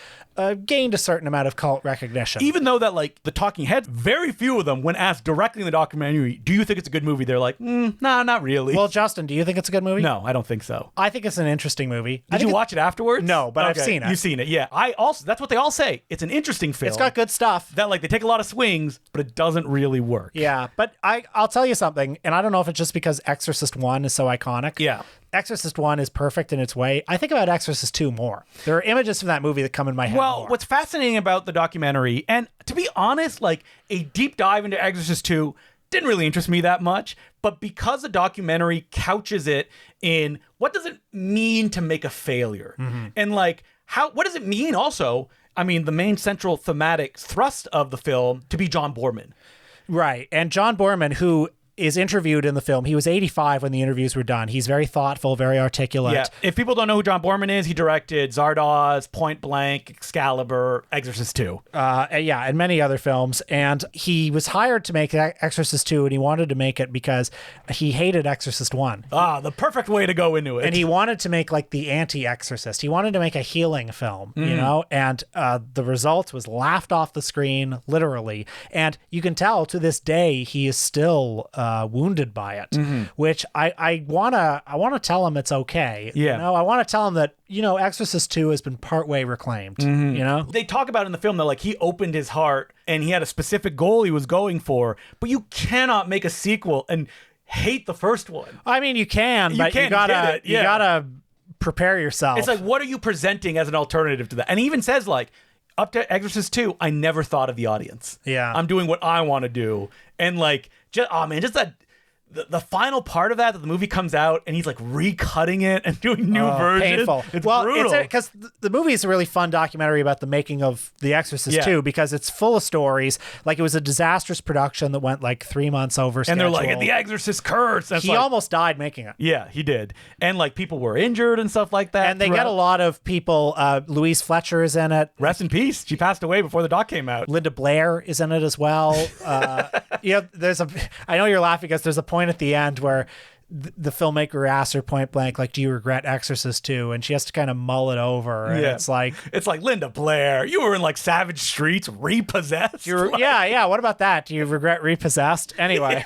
gained a certain amount of cult recognition. Even though that, like, the talking heads, very few of them, when asked directly in the documentary, "Do you think it's a good movie?" They're like, "Nah, not really." Well, Justin, do you think it's a good movie? No, I don't think so. I think it's an interesting movie. Did you watch it afterwards? No, but I've seen it. You've seen it, yeah. That's what they all say. It's an interesting film. It's got good stuff. That, like, they take a lot of swings, but it doesn't really work. Yeah, but I'll tell you something, and I don't know if it's just because Exorcist 1 is so iconic. Yeah. Exorcist 1 is perfect in its way. I think about Exorcist 2 more. There are images from that movie that come in my head more. What's fascinating about the documentary, and to be honest, like, a deep dive into Exorcist 2 didn't really interest me that much, but because the documentary couches it in what does it mean to make a failure? And, like, what does it mean also? I mean, the main central thematic thrust of the film to be John Boorman. Right. And John Boorman, who is interviewed in the film. He was 85 when the interviews were done. He's very thoughtful, very articulate. Yeah. If people don't know who John Boorman is, he directed Zardoz, Point Blank, Excalibur, Exorcist II. And many other films. And he was hired to make Exorcist II, and he wanted to make it because he hated Exorcist I. The perfect way to go into it. And he wanted to make like the anti-Exorcist. He wanted to make a healing film, you know? And the result was laughed off the screen, literally. And you can tell to this day, he is still wounded by it, which I wanna tell him it's okay. Yeah. You know, I want to tell him that, you know, Exorcist II has been partway reclaimed. You know, they talk about in the film that like he opened his heart and he had a specific goal he was going for, but you cannot make a sequel and hate the first one. I mean, you can, but you gotta prepare yourself. It's like, what are you presenting as an alternative to that? And he even says like, up to Exorcist 2, I never thought of the audience. Yeah. I'm doing what I want to do. And like, just that the final part of that the movie comes out and he's like recutting it and doing new versions. Painful. It's brutal. Because the movie is a really fun documentary about the making of The Exorcist 2, because it's full of stories. Like, it was a disastrous production that went like 3 months over schedule. And they're like, The Exorcist curse. He almost died making it. Yeah, he did. And like people were injured and stuff like that. And they get a lot of people. Louise Fletcher is in it. Rest in peace. She passed away before the doc came out. Linda Blair is in it as well. I know you're laughing because there's a point at the end where the filmmaker asks her point blank, like, do you regret Exorcist 2? And she has to kind of mull it over. And it's like Linda Blair, you were in like Savage Streets, Repossessed. What about that? Do you regret Repossessed? Anyway.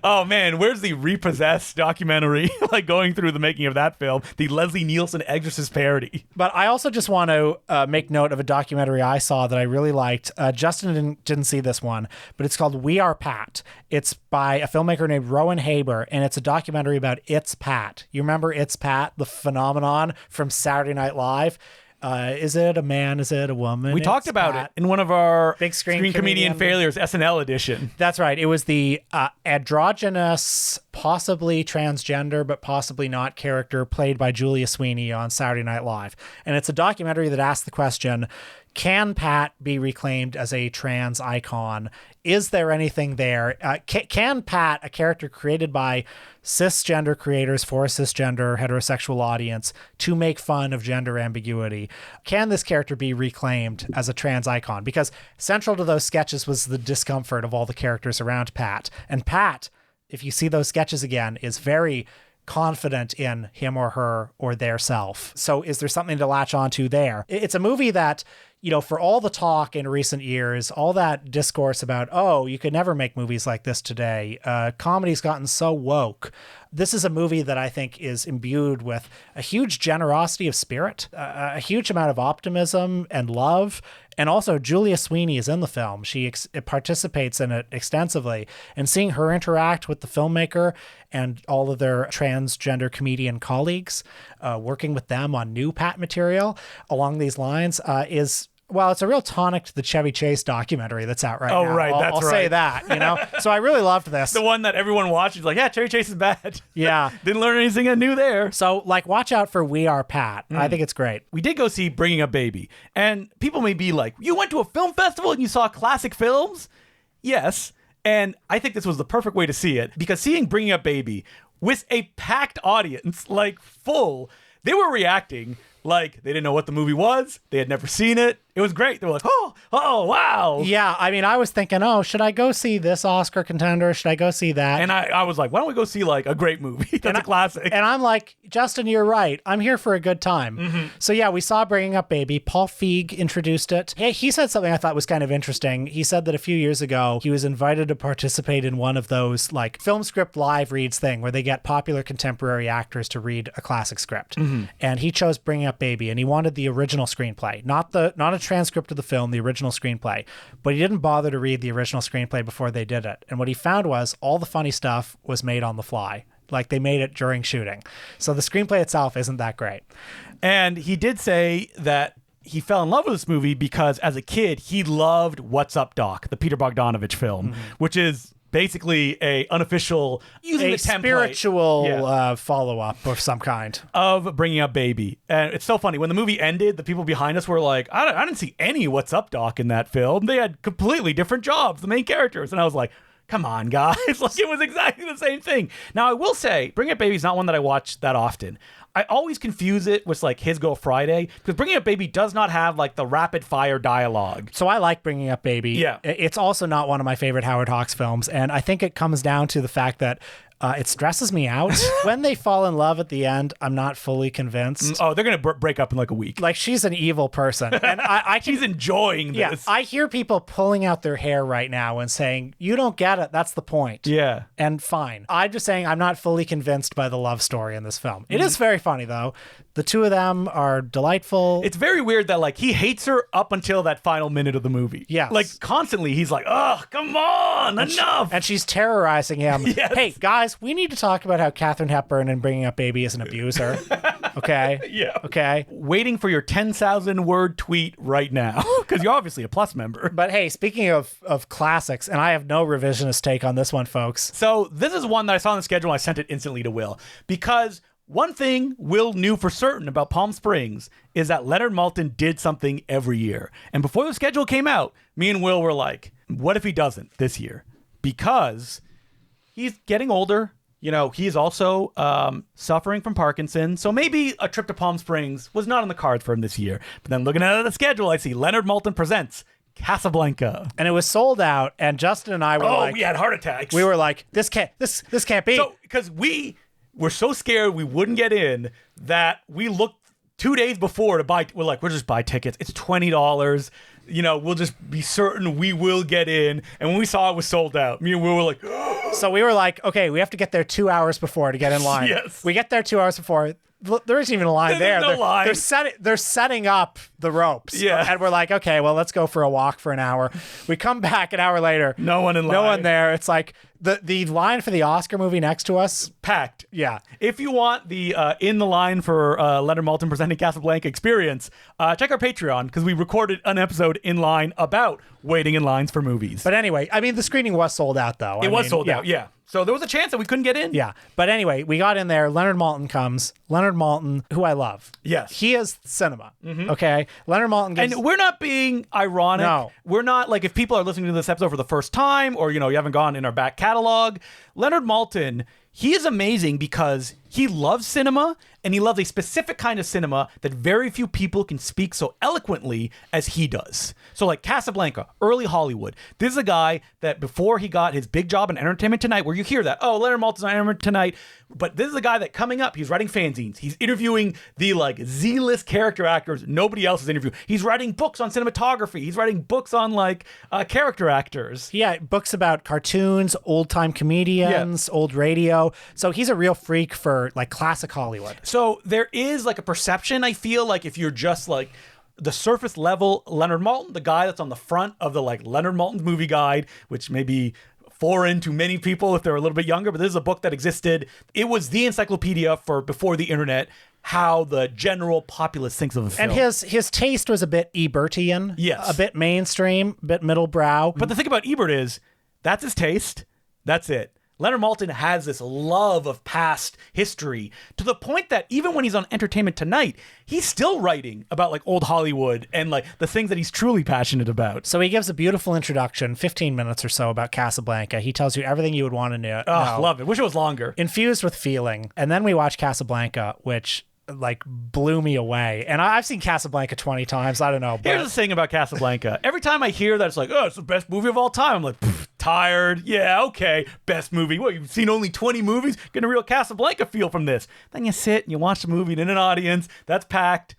Oh man, where's the Repossessed documentary? Like going through the making of that film, the Leslie Nielsen Exorcist parody. But I also just want to make note of a documentary I saw that I really liked. Justin didn't see this one, but it's called We Are Pat. It's by a filmmaker named Rowan Haber, and it's a documentary about It's Pat. You remember It's Pat, the phenomenon from Saturday Night Live? Is it a man? Is it a woman? We talked about it in one of our Big Screen Comedian Failures SNL edition. That's right. It was the androgynous, possibly transgender, but possibly not character played by Julia Sweeney on Saturday Night Live. And it's a documentary that asks the question, can Pat be reclaimed as a trans icon? Is there anything there? Can Pat, a character created by cisgender creators for a cisgender heterosexual audience to make fun of gender ambiguity, can this character be reclaimed as a trans icon? Because central to those sketches was the discomfort of all the characters around Pat. And Pat, if you see those sketches again, is very confident in him or her or their self. So is there something to latch onto there? It's a movie that, you know, for all the talk in recent years, all that discourse about, oh, you could never make movies like this today. Comedy's gotten so woke. This is a movie that I think is imbued with a huge generosity of spirit, a huge amount of optimism and love. And also, Julia Sweeney is in the film. She participates in it extensively. And seeing her interact with the filmmaker and all of their transgender comedian colleagues, working with them on new Pat material along these lines is... Well, it's a real tonic to the Chevy Chase documentary that's out right now. Oh, right, I'll say that, you know? So I really loved this. The one that everyone watches, like, yeah, Chevy Chase is bad. Yeah. Didn't learn anything new there. So, like, watch out for We Are Pat. I think it's great. We did go see Bringing Up Baby. And people may be like, you went to a film festival and you saw classic films? Yes. And I think this was the perfect way to see it, because seeing Bringing Up Baby with a packed audience, like full, they were reacting like they didn't know what the movie was. They had never seen it. It was great. They were like, oh, wow. Yeah, I mean, I was thinking, oh, should I go see this Oscar contender? Should I go see that? And I was like, why don't we go see like a great movie? That's a classic. And I'm like, Justin, you're right. I'm here for a good time. So yeah, we saw Bringing Up Baby. Paul Feig introduced it. Hey, he said something I thought was kind of interesting. He said that a few years ago, he was invited to participate in one of those like film script live reads thing where they get popular contemporary actors to read a classic script. And he chose Bringing Up Baby, and he wanted the original screenplay, not a transcript of the film, the original screenplay. But he didn't bother to read the original screenplay before they did it. And what he found was all the funny stuff was made on the fly. Like they made it during shooting. So the screenplay itself isn't that great. And he did say that he fell in love with this movie because as a kid, he loved What's Up, Doc, the Peter Bogdanovich film, which is basically a unofficial using the template. Spiritual follow-up of some kind of Bringing Up Baby. And it's so funny when the movie ended, the people behind us were like, I didn't see any What's Up Doc in that film. They had completely different jobs, the main characters. And I was like, come on, guys. Like, it was exactly the same thing. Now, I will say, Bring Up Baby is not one that I watch that often. I always confuse it with, like, His Girl Friday, because Bringing Up Baby does not have, like, the rapid-fire dialogue. So I like Bringing Up Baby. Yeah. It's also not one of my favorite Howard Hawks films, and I think it comes down to the fact that it stresses me out. When they fall in love at the end, I'm not fully convinced. Oh, they're going to break up in like a week. Like, she's an evil person. And she's enjoying this. Yeah, I hear people pulling out their hair right now and saying, you don't get it. That's the point. Yeah. And fine. I'm just saying I'm not fully convinced by the love story in this film. It is very funny, though. The two of them are delightful. It's very weird that, like, he hates her up until that final minute of the movie. Yes. Like, constantly, he's like, oh, come on, enough. And she's terrorizing him. Yes. Hey, guys, we need to talk about how Katharine Hepburn in Bringing Up Baby is an abuser. Okay? Yeah. Okay? Waiting for your 10,000 word tweet right now, because you're obviously a Plus member. But hey, speaking of classics, and I have no revisionist take on this one, folks. So this is one that I saw on the schedule. I sent it instantly to Will, because one thing Will knew for certain about Palm Springs is that Leonard Maltin did something every year. And before the schedule came out, me and Will were like, what if he doesn't this year? Because he's getting older. You know, he's also suffering from Parkinson's. So maybe a trip to Palm Springs was not on the cards for him this year. But then looking at the schedule, I see Leonard Maltin presents Casablanca. And it was sold out. And Justin and I were like... Oh, we had heart attacks. We were like, this can't be. So, because we were so scared we wouldn't get in that we looked 2 days before to buy. We're like, we'll just buy tickets. It's $20. You know, we'll just be certain we will get in. And when we saw it was sold out, me and Will were like... So we were like, okay, we have to get there 2 hours before to get in line. Yes. We get there 2 hours before. There isn't even a line there. No line. They're setting up the ropes. Yeah. And we're like, okay, well, let's go for a walk for an hour. We come back an hour later. No one in line. No one there. It's like the line for the Oscar movie next to us. Packed. Yeah. If you want the in the line for Leonard Maltin presenting Casablanca experience, check our Patreon, because we recorded an episode in line about waiting in lines for movies. But anyway, I mean, the screening was sold out, though. It was sold out, yeah. So there was a chance that we couldn't get in. Yeah. But anyway, we got in there. Leonard Maltin comes. Leonard Maltin, who I love. Yes. He is cinema. Mm-hmm. Okay. Leonard Maltin gives... And we're not being ironic. No. We're not, like, if people are listening to this episode for the first time, or, you know, you haven't gone in our back catalog, Leonard Maltin, he is amazing because he loves cinema, and he loves a specific kind of cinema that very few people can speak so eloquently as he does. So, like, Casablanca, early Hollywood. This is a guy that before he got his big job in Entertainment Tonight, where you hear that, oh, Leonard Maltin's on Entertainment Tonight, but this is a guy that coming up, he's writing fanzines. He's interviewing the, like, Z-list character actors nobody else is interviewing. He's writing books on cinematography. He's writing books on, like, character actors. Yeah, books about cartoons, old-time comedians, old radio. So he's a real freak for, like, classic Hollywood. So there is, like, a perception, I feel like, if you're just, like, the surface level Leonard Maltin, the guy that's on the front of the, like, Leonard Maltin movie guide, which may be foreign to many people if they're a little bit younger, but this is a book that existed. It was the encyclopedia for before the internet, how the general populace thinks of a film. And his taste was a bit Ebertian. Yes. A bit mainstream, a bit middle brow. But the thing about Ebert is, that's his taste. That's it. Leonard Maltin has this love of past history to the point that even when he's on Entertainment Tonight, he's still writing about, like, old Hollywood and, like, the things that he's truly passionate about. So he gives a beautiful introduction, 15 minutes or so, about Casablanca. He tells you everything you would want to know. Oh, love it. Wish it was longer. Infused with feeling. And then we watch Casablanca, which, like, blew me away. And I've seen Casablanca 20 times. I don't know. But... Here's the thing about Casablanca. Every time I hear that, it's like, oh, it's the best movie of all time. I'm like, tired. Yeah, okay. Best movie. What, you've seen only 20 movies? Getting a real Casablanca feel from this. Then you sit and you watch the movie in an audience that's packed.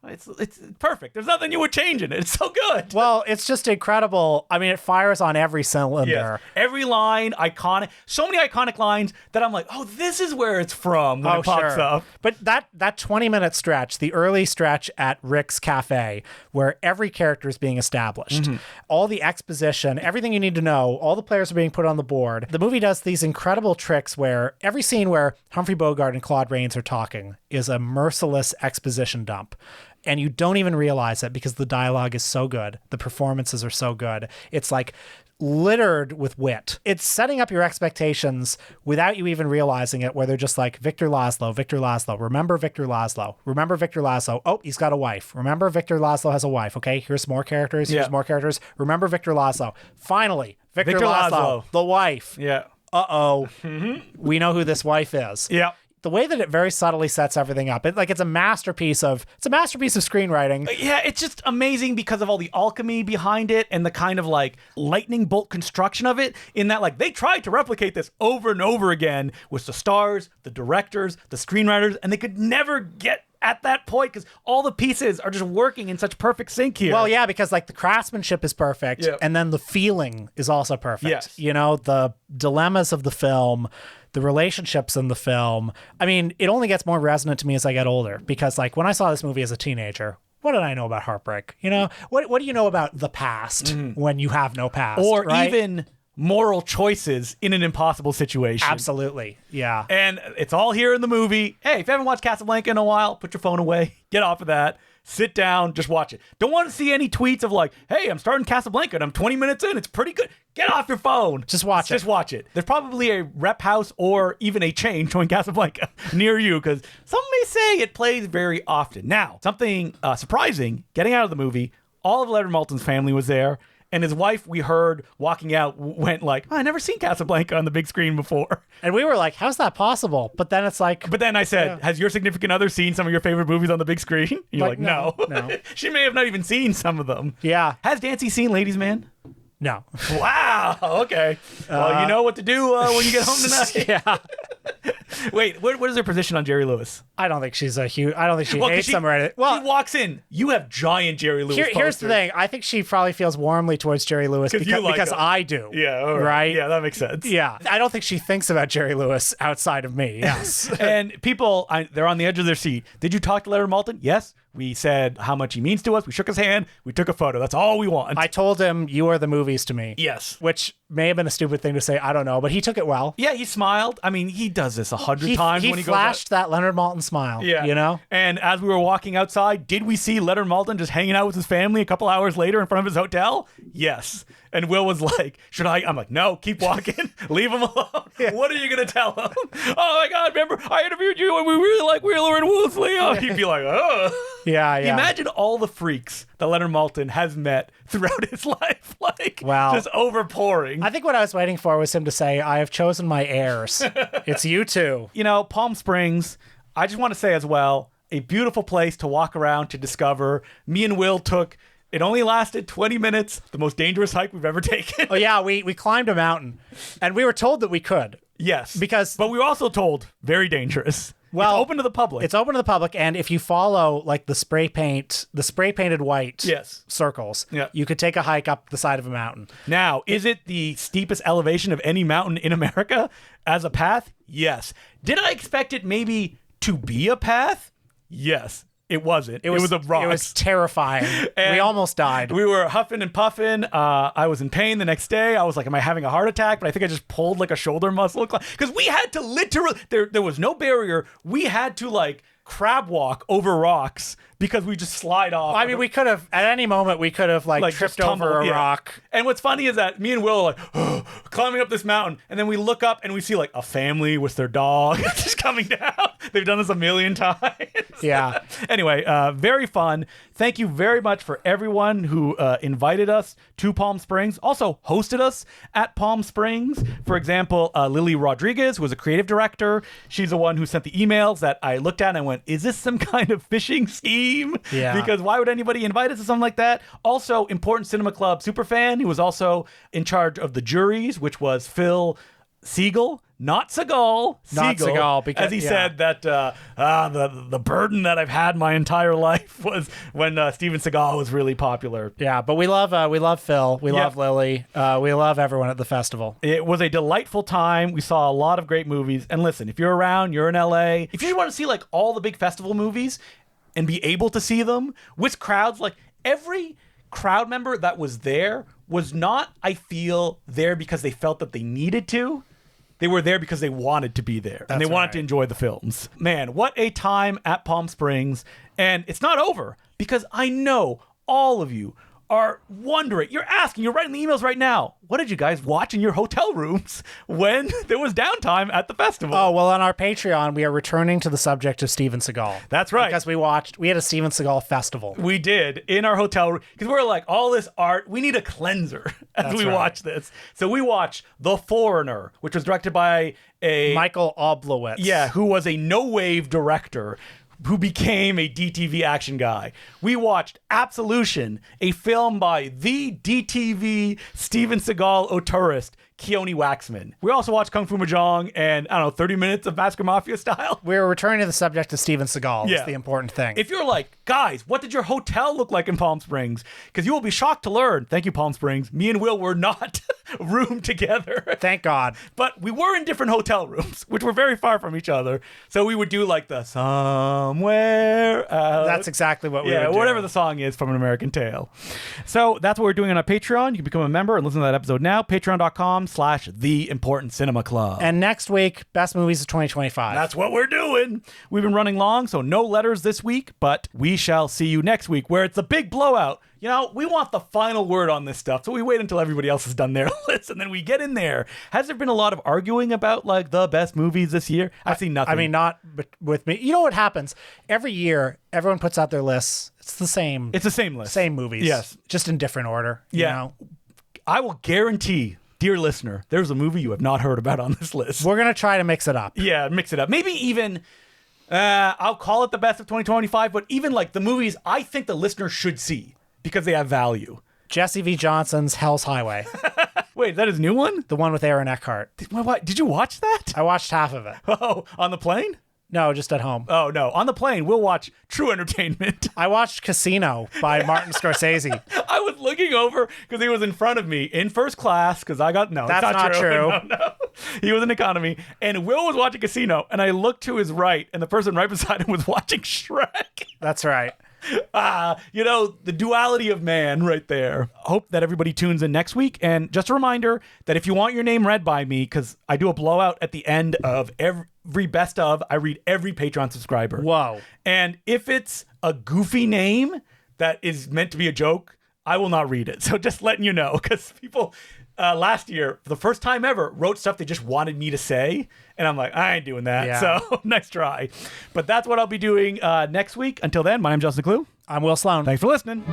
It's perfect. There's nothing you would change in it. It's so good. Well, it's just incredible. I mean, it fires on every cylinder. Yes. Every line, iconic. So many iconic lines that I'm like, oh, this is where it's from when it pops up. But that 20-minute stretch, the early stretch at Rick's Cafe, where every character is being established, all the exposition, everything you need to know, all the players are being put on the board. The movie does these incredible tricks where every scene where Humphrey Bogart and Claude Rains are talking is a merciless exposition dump. And you don't even realize it because the dialogue is so good. The performances are so good. It's like littered with wit. It's setting up your expectations without you even realizing it, where they're just like, Victor Laszlo, Victor Laszlo. Remember Victor Laszlo. Remember Victor Laszlo. Oh, he's got a wife. Remember Victor Laszlo has a wife. Okay, here's more characters. Here's more characters. Remember Victor Laszlo. Finally, Victor Laszlo, the wife. Yeah. Uh-oh. We know who this wife is. Yeah. The way that it very subtly sets everything up, it's a masterpiece of screenwriting. Yeah, it's just amazing because of all the alchemy behind it and the kind of like lightning bolt construction of it, in that like they tried to replicate this over and over again with the stars, the directors, the screenwriters, and they could never get at that point because all the pieces are just working in such perfect sync here. Well, yeah, because like the craftsmanship is perfect, and then the feeling is also perfect. Yes. You know, the dilemmas of the film, the relationships in the film. I mean, it only gets more resonant to me as I get older, because like when I saw this movie as a teenager, what did I know about heartbreak? You know, what do you know about the past when you have no past? Or right? even moral choices in an impossible situation. Absolutely. Yeah. And it's all here in the movie. Hey, if you haven't watched Casablanca in a while, put your phone away, get off of that, sit down, just watch it. Don't want to see any tweets of like, hey, I'm starting Casablanca and I'm 20 minutes in. It's pretty good. Get off your phone. Just watch it. Just watch it. There's probably a rep house or even a chain showing Casablanca near you, because some may say it plays very often. Now, something surprising, getting out of the movie, all of Leonard Maltin's family was there. And his wife, we heard walking out, went like, oh, I never seen Casablanca on the big screen before. And we were like, how's that possible? But then it's like... But then I said, has your significant other seen some of your favorite movies on the big screen? And you're like, no. She may have not even seen some of them. Yeah. Has Dancy seen Ladies Man? No. Wow. Okay. Well, you know what to do when you get home tonight. Yeah. Wait, what is her position on Jerry Lewis? I don't think she's a huge... I don't think she hates him or anything. Well, he walks in. You have giant Jerry Lewis posters. Here's the thing. I think she probably feels warmly towards Jerry Lewis because I do. Yeah. All right. Yeah, that makes sense. Yeah. I don't think she thinks about Jerry Lewis outside of me. Yes. And people, they're on the edge of their seat. Did you talk to Leonard Maltin? Yes. We said how much he means to us. We shook his hand. We took a photo. That's all we want. I told him, you are the movies to me. Yes. Which may have been a stupid thing to say. I don't know. But he took it well. Yeah, he smiled. I mean, he does this 100 times when he goes out. He flashed that Leonard Maltin smile. Yeah. You know? And as we were walking outside, did we see Leonard Maltin just hanging out with his family a couple hours later in front of his hotel? Yes. And Will was like, should I? I'm like, no, keep walking. Leave him alone. Yeah. What are you going to tell him? Oh, my God, remember, I interviewed you and we really like Wheeler and Wolseley. Oh, he'd be like, oh. Yeah. Imagine all the freaks that Leonard Maltin has met throughout his life. Like, just overpouring. I think what I was waiting for was him to say, I have chosen my heirs. It's you two. You know, Palm Springs, I just want to say as well, a beautiful place to walk around, to discover. Me and Will took... It only lasted 20 minutes, the most dangerous hike we've ever taken. Oh, yeah, we climbed a mountain, and we were told that we could. Yes. But we were also told, very dangerous. Well, it's open to the public. It's open to the public, and if you follow, like, the spray-painted white circles, you could take a hike up the side of a mountain. Now, is it the steepest elevation of any mountain in America as a path? Yes. Did I expect it maybe to be a path? Yes. It wasn't. It was a rock. It was terrifying. We almost died. We were huffing and puffing. I was in pain the next day. I was like, am I having a heart attack? But I think I just pulled like a shoulder muscle. Because we had to literally, there was no barrier. We had to like crab walk over rocks because we just slide off. I mean, we could have, at any moment, we could have like tripped over a rock. And what's funny is that me and Will are like, climbing up this mountain, and then we look up and we see like a family with their dog just coming down. They've done this a million times. Yeah. Anyway, very fun. Thank you very much for everyone who invited us to Palm Springs, also hosted us at Palm Springs. For example, Lily Rodriguez, who was a creative director. She's the one who sent the emails that I looked at and I went, is this some kind of phishing scheme? Yeah. Because why would anybody invite us to something like that? Also, Important Cinema Club superfan, who was also in charge of the juries, which was Phil Siegel. Not Seagal. Not Seagal, because as he said that the burden that I've had my entire life was when Steven Seagal was really popular. Yeah, but we love Phil. We love Lily. We love everyone at the festival. It was a delightful time. We saw a lot of great movies. And listen, if you're around, you're in LA. If you want to see like all the big festival movies and be able to see them with crowds, like every crowd member that was there was not, I feel, there because they felt that they needed to. They were there because they wanted to be there. And they wanted to enjoy the films. Man, what a time at Palm Springs. And it's not over because I know all of you are wondering, you're asking, you're writing the emails right now, what did you guys watch in your hotel rooms when there was downtime at the festival? Oh, well, on our Patreon, we are returning to the subject of Steven Seagal. That's right. Because we had a Steven Seagal festival. We did in our hotel room because we're like, all this art, we need a cleanser as we watch this. So we watched The Foreigner, which was directed by Michael Oblowitz. Yeah, who was a no-wave director who became a DTV action guy. We watched Absolution, a film by the DTV Steven Seagal auteurist, Keone Waxman. We also watched Kung Fu Mahjong and, 30 minutes of Massacre Mafia style. We're returning to the subject of Steven Seagal. That's the important thing. If you're like, guys, what did your hotel look like in Palm Springs? Because you will be shocked to learn, thank you, Palm Springs, me and Will were not roomed together. Thank God. But we were in different hotel rooms, which were very far from each other. So we would do like the somewhere out. That's exactly what we would do. Whatever the song is from An American Tale. So that's what we're doing on our Patreon. You can become a member and listen to that episode now. Patreon.com/The Important Cinema Club. And next week, best movies of 2025. That's what we're doing. We've been running long, so no letters this week, but we shall see you next week where it's a big blowout. We want the final word on this stuff, so we wait until everybody else has done their list, and then we get in there. Has there been a lot of arguing about, the best movies this year? I've seen nothing. I mean, not with me. You know what happens? Every year, everyone puts out their lists. It's the same. It's the same list. Same movies. Yes. Just in different order. Yeah. You know? I will guarantee, dear listener, there's a movie you have not heard about on this list. We're going to try to mix it up. Yeah, mix it up. Maybe even... I'll call it the best of 2025, but even the movies I think the listener should see because they have value. Jesse V. Johnson's Hell's Highway. Wait, is that his new one? The one with Aaron Eckhart. Did you watch that? I watched half of it. Oh, on the plane? No, just at home. Oh, no. On the plane, we'll watch True Entertainment. I watched Casino by Martin Scorsese. I was looking over because he was in front of me in first class because I got... No, that's not true. No. He was in economy. And Will was watching Casino, and I looked to his right, and the person right beside him was watching Shrek. That's right. The duality of man right there. Hope that everybody tunes in next week. And just a reminder that if you want your name read by me, because I do a blowout at the end of every best of, I read every Patreon subscriber. Whoa. And if it's a goofy name that is meant to be a joke, I will not read it. So just letting you know, because people last year, for the first time ever, wrote stuff they just wanted me to say. And I'm like, I ain't doing that. Yeah. So nice try. But that's what I'll be doing next week. Until then, my name's Justin Decloux. I'm Will Sloan. Thanks for listening.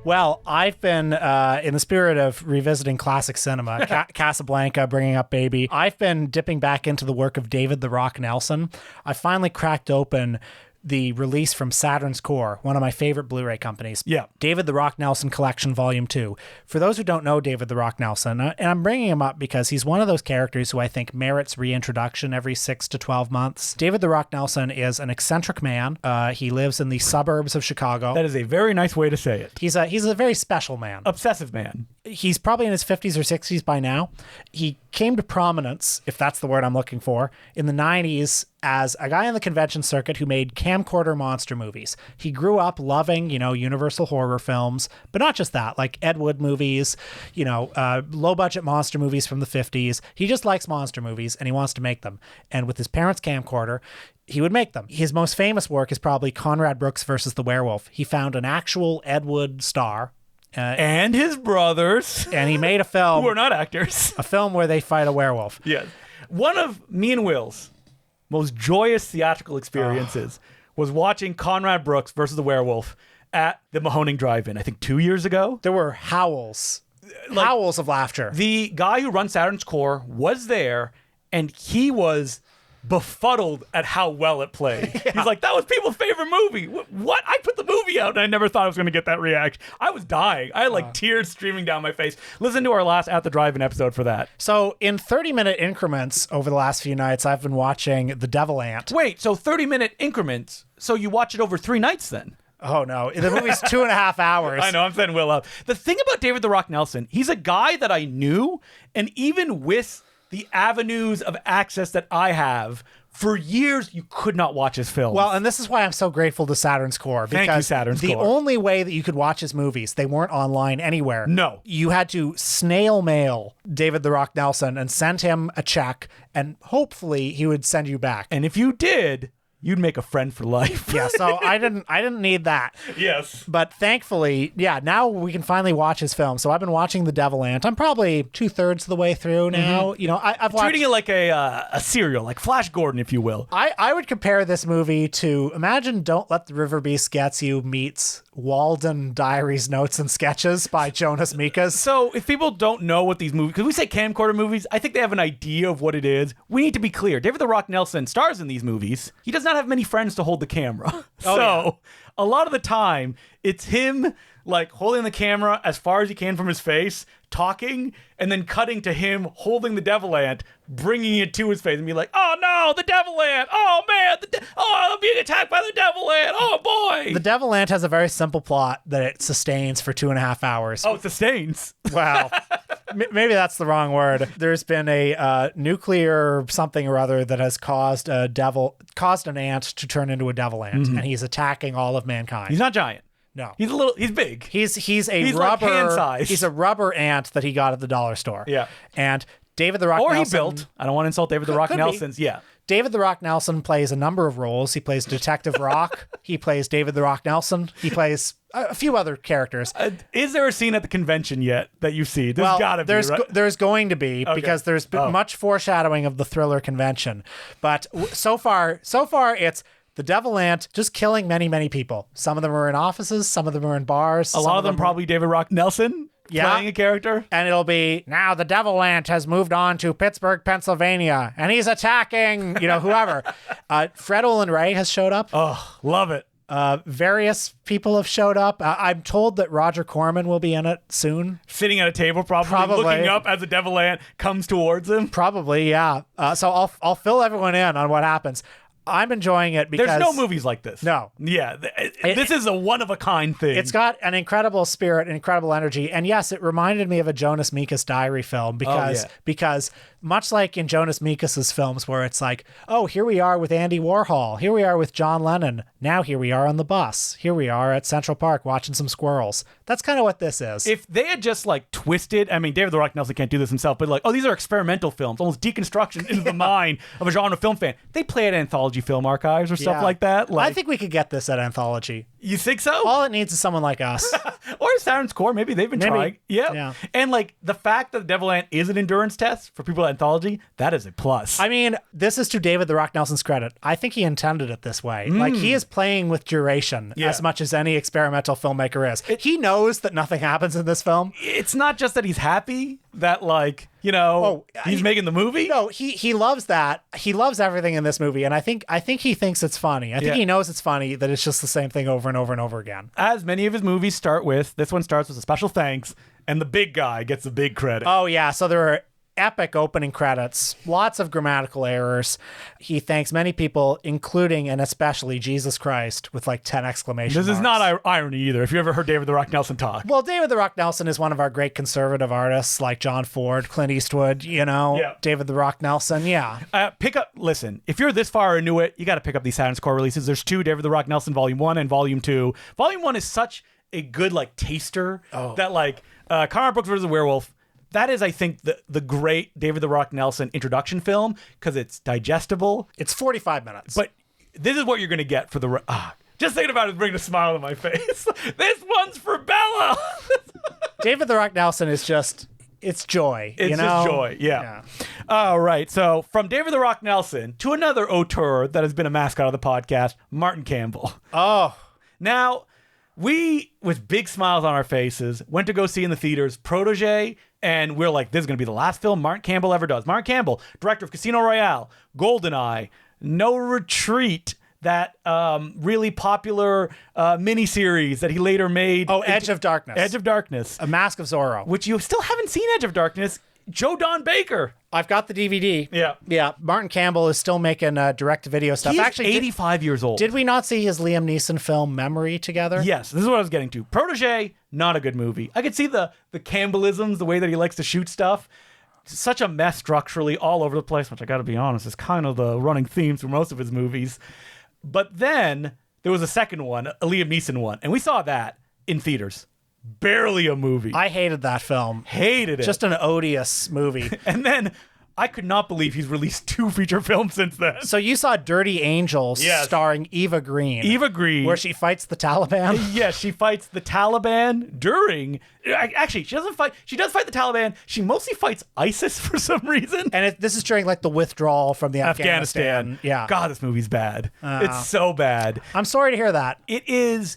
Well, I've been, in the spirit of revisiting classic cinema, Casablanca, Bringing Up Baby, I've been dipping back into the work of David "The Rock" Nelson. I finally cracked open the release from Saturn's Core, one of my favorite Blu-ray companies. Yeah. David "The Rock" Nelson Collection Volume 2. For those who don't know David "The Rock" Nelson, and I'm bringing him up because he's one of those characters who I think merits reintroduction every 6 to 12 months. David "The Rock" Nelson is an eccentric man. He lives in the suburbs of Chicago. That is a very nice way to say it. He's a very special man. Obsessive man. He's probably in his 50s or 60s by now. He came to prominence, if that's the word I'm looking for, in the 90s as a guy on the convention circuit who made camcorder monster movies. He grew up loving, Universal horror films, but not just that, like Ed Wood movies, low-budget monster movies from the 50s. He just likes monster movies, and he wants to make them. And with his parents' camcorder, he would make them. His most famous work is probably Conrad Brooks versus the Werewolf. He found an actual Ed Wood star, and his brothers. And he made a film. Who are not actors. A film where they fight a werewolf. Yes. One of me and Will's most joyous theatrical experiences was watching Conrad Brooks versus the Werewolf at the Mahoning Drive-In, I think 2 years ago. There were howls. Howls of laughter. The guy who runs Saturn's Core was there, and he was befuddled at how well it played. Yeah. He's like, that was people's favorite movie. What? I put the movie out and I never thought I was going to get that reaction. I was dying. I had tears streaming down my face. Listen to our last At the Drive-In episode for that. So in 30-minute increments over the last few nights, I've been watching The Devil Ant. Wait, so 30-minute increments. So you watch it over 3 nights then? Oh, no. The movie's 2.5 hours. I know. I'm setting Will up. The thing about David "The Rock" Nelson, he's a guy that I knew, and even with the avenues of access that I have, for years, you could not watch his films. Well, and this is why I'm so grateful to Saturn's Core. Because Thank you, Saturn's Core. The only way that you could watch his movies, they weren't online anywhere. No. You had to snail mail David "The Rock" Nelson and send him a check, and hopefully he would send you back. And if you did, you'd make a friend for life. Yeah, so I didn't need that. Yes. But thankfully, now we can finally watch his film. So I've been watching The Devil Ant. I'm probably 2/3 of the way through now. You know, I've watched... Treating it like a serial, like Flash Gordon, if you will. I would compare this movie to, imagine Don't Let the River Beast Get You meets Walden Diaries, Notes, and Sketches by Jonas Mekas. So if people don't know what these movies, because we say camcorder movies, I think they have an idea of what it is. We need to be clear. David "The Rock" Nelson stars in these movies. He does not have many friends to hold the camera. A lot of the time, it's him like holding the camera as far as he can from his face, talking, and then cutting to him holding the devil ant, bringing it to his face, and be like, "Oh no, the devil ant! Oh man, I'm being attacked by the devil ant! Oh boy!" The Devil Ant has a very simple plot that it sustains for 2.5 hours. Oh, it sustains. Wow. Maybe that's the wrong word. There's been a nuclear something or other that has caused an ant to turn into a devil ant, and he's attacking all of mankind. He's not giant. No. He's big. He's like hand-sized. He's a rubber ant that he got at the dollar store. Yeah. And David "The Rock" Nelson... Nelson... Or he built. I don't want to insult David "The Rock" Nelson's... Yeah. David "The Rock" Nelson plays a number of roles. He plays Detective Rock. He plays David "The Rock" Nelson. He plays a few other characters. Is there a scene at the convention yet that you see? There's gotta be, right? There's going to be, because there's been much foreshadowing of the Thriller convention. But so far it's the Devil Ant just killing many, many people. Some of them are in offices. Some of them are in bars. A lot of them probably David "Rock" Nelson. Playing a character. And it'll be, now the Devil Ant has moved on to Pittsburgh, Pennsylvania, and he's attacking, whoever. Fred Olen Ray has showed up. Oh, love it. Various people have showed up. I'm told that Roger Corman will be in it soon. Sitting at a table, probably looking up as the devil ant comes towards him. Probably, yeah. So I'll fill everyone in on what happens. I'm enjoying it because... There's no movies like this. No. Yeah. This is a one-of-a-kind thing. It's got an incredible spirit, incredible energy. And yes, it reminded me of a Jonas Mekas diary film because much like in Jonas Mekas' films where it's like, oh, here we are with Andy Warhol. Here we are with John Lennon. Now here we are on the bus. Here we are at Central Park watching some squirrels. That's kind of what this is. If they had just like twisted, I mean, David "The Rock" Nelson can't do this himself, but like, oh, these are experimental films, almost deconstruction into the mind of a genre film fan. They play at Anthology Film Archives or stuff like that. Like, I think we could get this at Anthology. You think so? All it needs is someone like us. Or Saturn's Core. Maybe they've been trying. Yeah. And like the fact that the Devil Ant is an endurance test for people at Anthology, that is a plus. I mean, this is to David "The Rock" Nelson's credit. I think he intended it this way. Like, he is playing with duration as much as any experimental filmmaker is. He knows that nothing happens in this film. It's not just that he's happy that, like, he's making the movie. No, he loves that. He loves everything in this movie, and I think he thinks it's funny. I think he knows it's funny that it's just the same thing over and over and over again. As many of his movies start with, this one starts with a special thanks, and the big guy gets the big credit. Oh yeah, so there are epic opening credits, lots of grammatical errors. He thanks many people, including and especially Jesus Christ, with like 10 exclamation marks. This is not irony either, if you ever heard David "The Rock" Nelson talk. Well, David "The Rock" Nelson is one of our great conservative artists, like John Ford, Clint Eastwood, David "The Rock" Nelson, listen, if you're this far into it, you got to pick up these Saturn's Core releases. There's 2 David "The Rock" Nelson Volume 1 and Volume 2. Volume 1 is such a good, like, taster that, like, Conrad Brooks vs. the Werewolf, that is, I think, the great David "The Rock" Nelson introduction film because it's digestible. It's 45 minutes. But this is what you're going to get for the... just thinking about it is bringing a smile to my face. This one's for Bella! David "The Rock" Nelson is just... It's joy. It's just joy, yeah. All right, so from David "The Rock" Nelson to another auteur that has been a mascot of the podcast, Martin Campbell. Oh. Now, we, with big smiles on our faces, went to go see in the theaters Protégé, and we're like, this is going to be the last film Martin Campbell ever does. Martin Campbell, director of Casino Royale, GoldenEye, No Retreat, that really popular miniseries that he later made. Oh, Edge of Darkness. Edge of Darkness. A Mask of Zorro. Which you still haven't seen Edge of Darkness. Joe Don Baker. I've got the DVD. Yeah. Martin Campbell is still making direct-to-video stuff. He's actually 85 years old. Did we not see his Liam Neeson film Memory together? Yes, this is what I was getting to. Protégé, not a good movie. I could see the Campbellisms, the way that he likes to shoot stuff. Such a mess structurally all over the place, which I got to be honest is kind of the running theme through most of his movies. But then there was a second one, a Liam Neeson one, and we saw that in theaters. Barely a movie. I hated that film. Hated it. Just an odious movie. And then I could not believe he's released 2 feature films since then. So you saw Dirty Angels Yes. starring Eva Green. Eva Green. Where she fights the Taliban. Yes, she fights the Taliban during... Actually, she doesn't fight... She does fight the Taliban. She mostly fights ISIS for some reason. And this is during like the withdrawal from the Afghanistan. Yeah. God, this movie's bad. It's so bad. I'm sorry to hear that. It is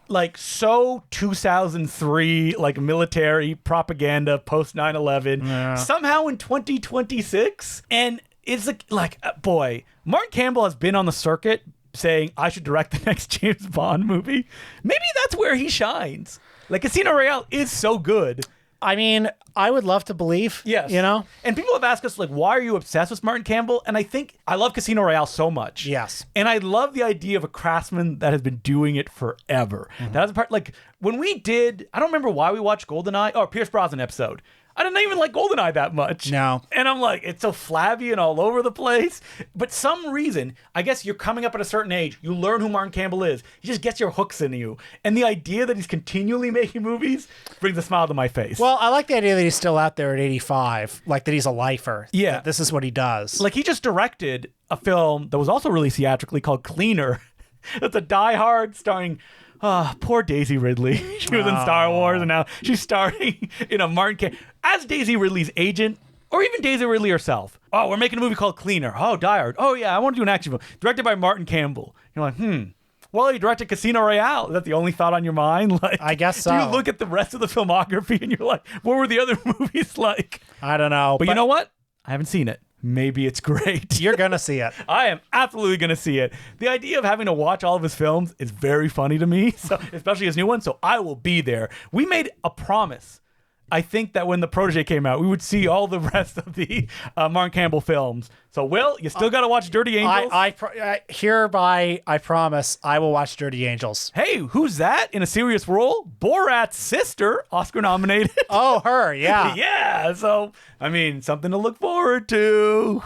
like so 2003, like military propaganda post 9/11. Somehow in 2026, and it's like boy, Martin Campbell has been on the circuit saying I should direct the next James Bond movie. Maybe that's where he shines. Like Casino Royale is so good. I mean, I would love to believe. Yes. You know? And people have asked us, like, why are you obsessed with Martin Campbell? And I think I love Casino Royale so much. Yes. And I love the idea of a craftsman that has been doing it forever. That was a part, like, when we did, I don't remember why we watched GoldenEye. Oh, Pierce Brosnan episode. I didn't even like GoldenEye that much. No. And I'm like, it's so flabby and all over the place. But some reason, I guess you're coming up at a certain age, you learn who Martin Campbell is. He just gets your hooks into you. And the idea that he's continually making movies brings a smile to my face. Well, I like the idea that he's still out there at 85, like that he's a lifer. Yeah. That this is what he does. Like, he just directed a film that was also released theatrically called Cleaner. That's a Die Hard starring... poor Daisy Ridley. She was in Star Wars, and now she's starring in a Martin Campbell as Daisy Ridley's agent, or even Daisy Ridley herself. Oh, we're making a movie called Cleaner. Oh, Die Hard. Oh, yeah, I want to do an action film. Directed by Martin Campbell. You're like, well, you directed Casino Royale. Is that the only thought on your mind? Like, I guess so. Do you look at the rest of the filmography and you're like, what were the other movies like? I don't know. But you know what? I haven't seen it. Maybe it's great. You're going to see it. I am absolutely going to see it. The idea of having to watch all of his films is very funny to me, so especially his new one, so I will be there. We made a promise. I think that when The Protégé came out, we would see all the rest of the Martin Campbell films. So, Will, you still got to watch Dirty Angels? Hereby, I promise, I will watch Dirty Angels. Hey, who's that in a serious role? Borat's sister, Oscar nominated. Oh, her, yeah. Yeah, so, I mean, something to look forward to.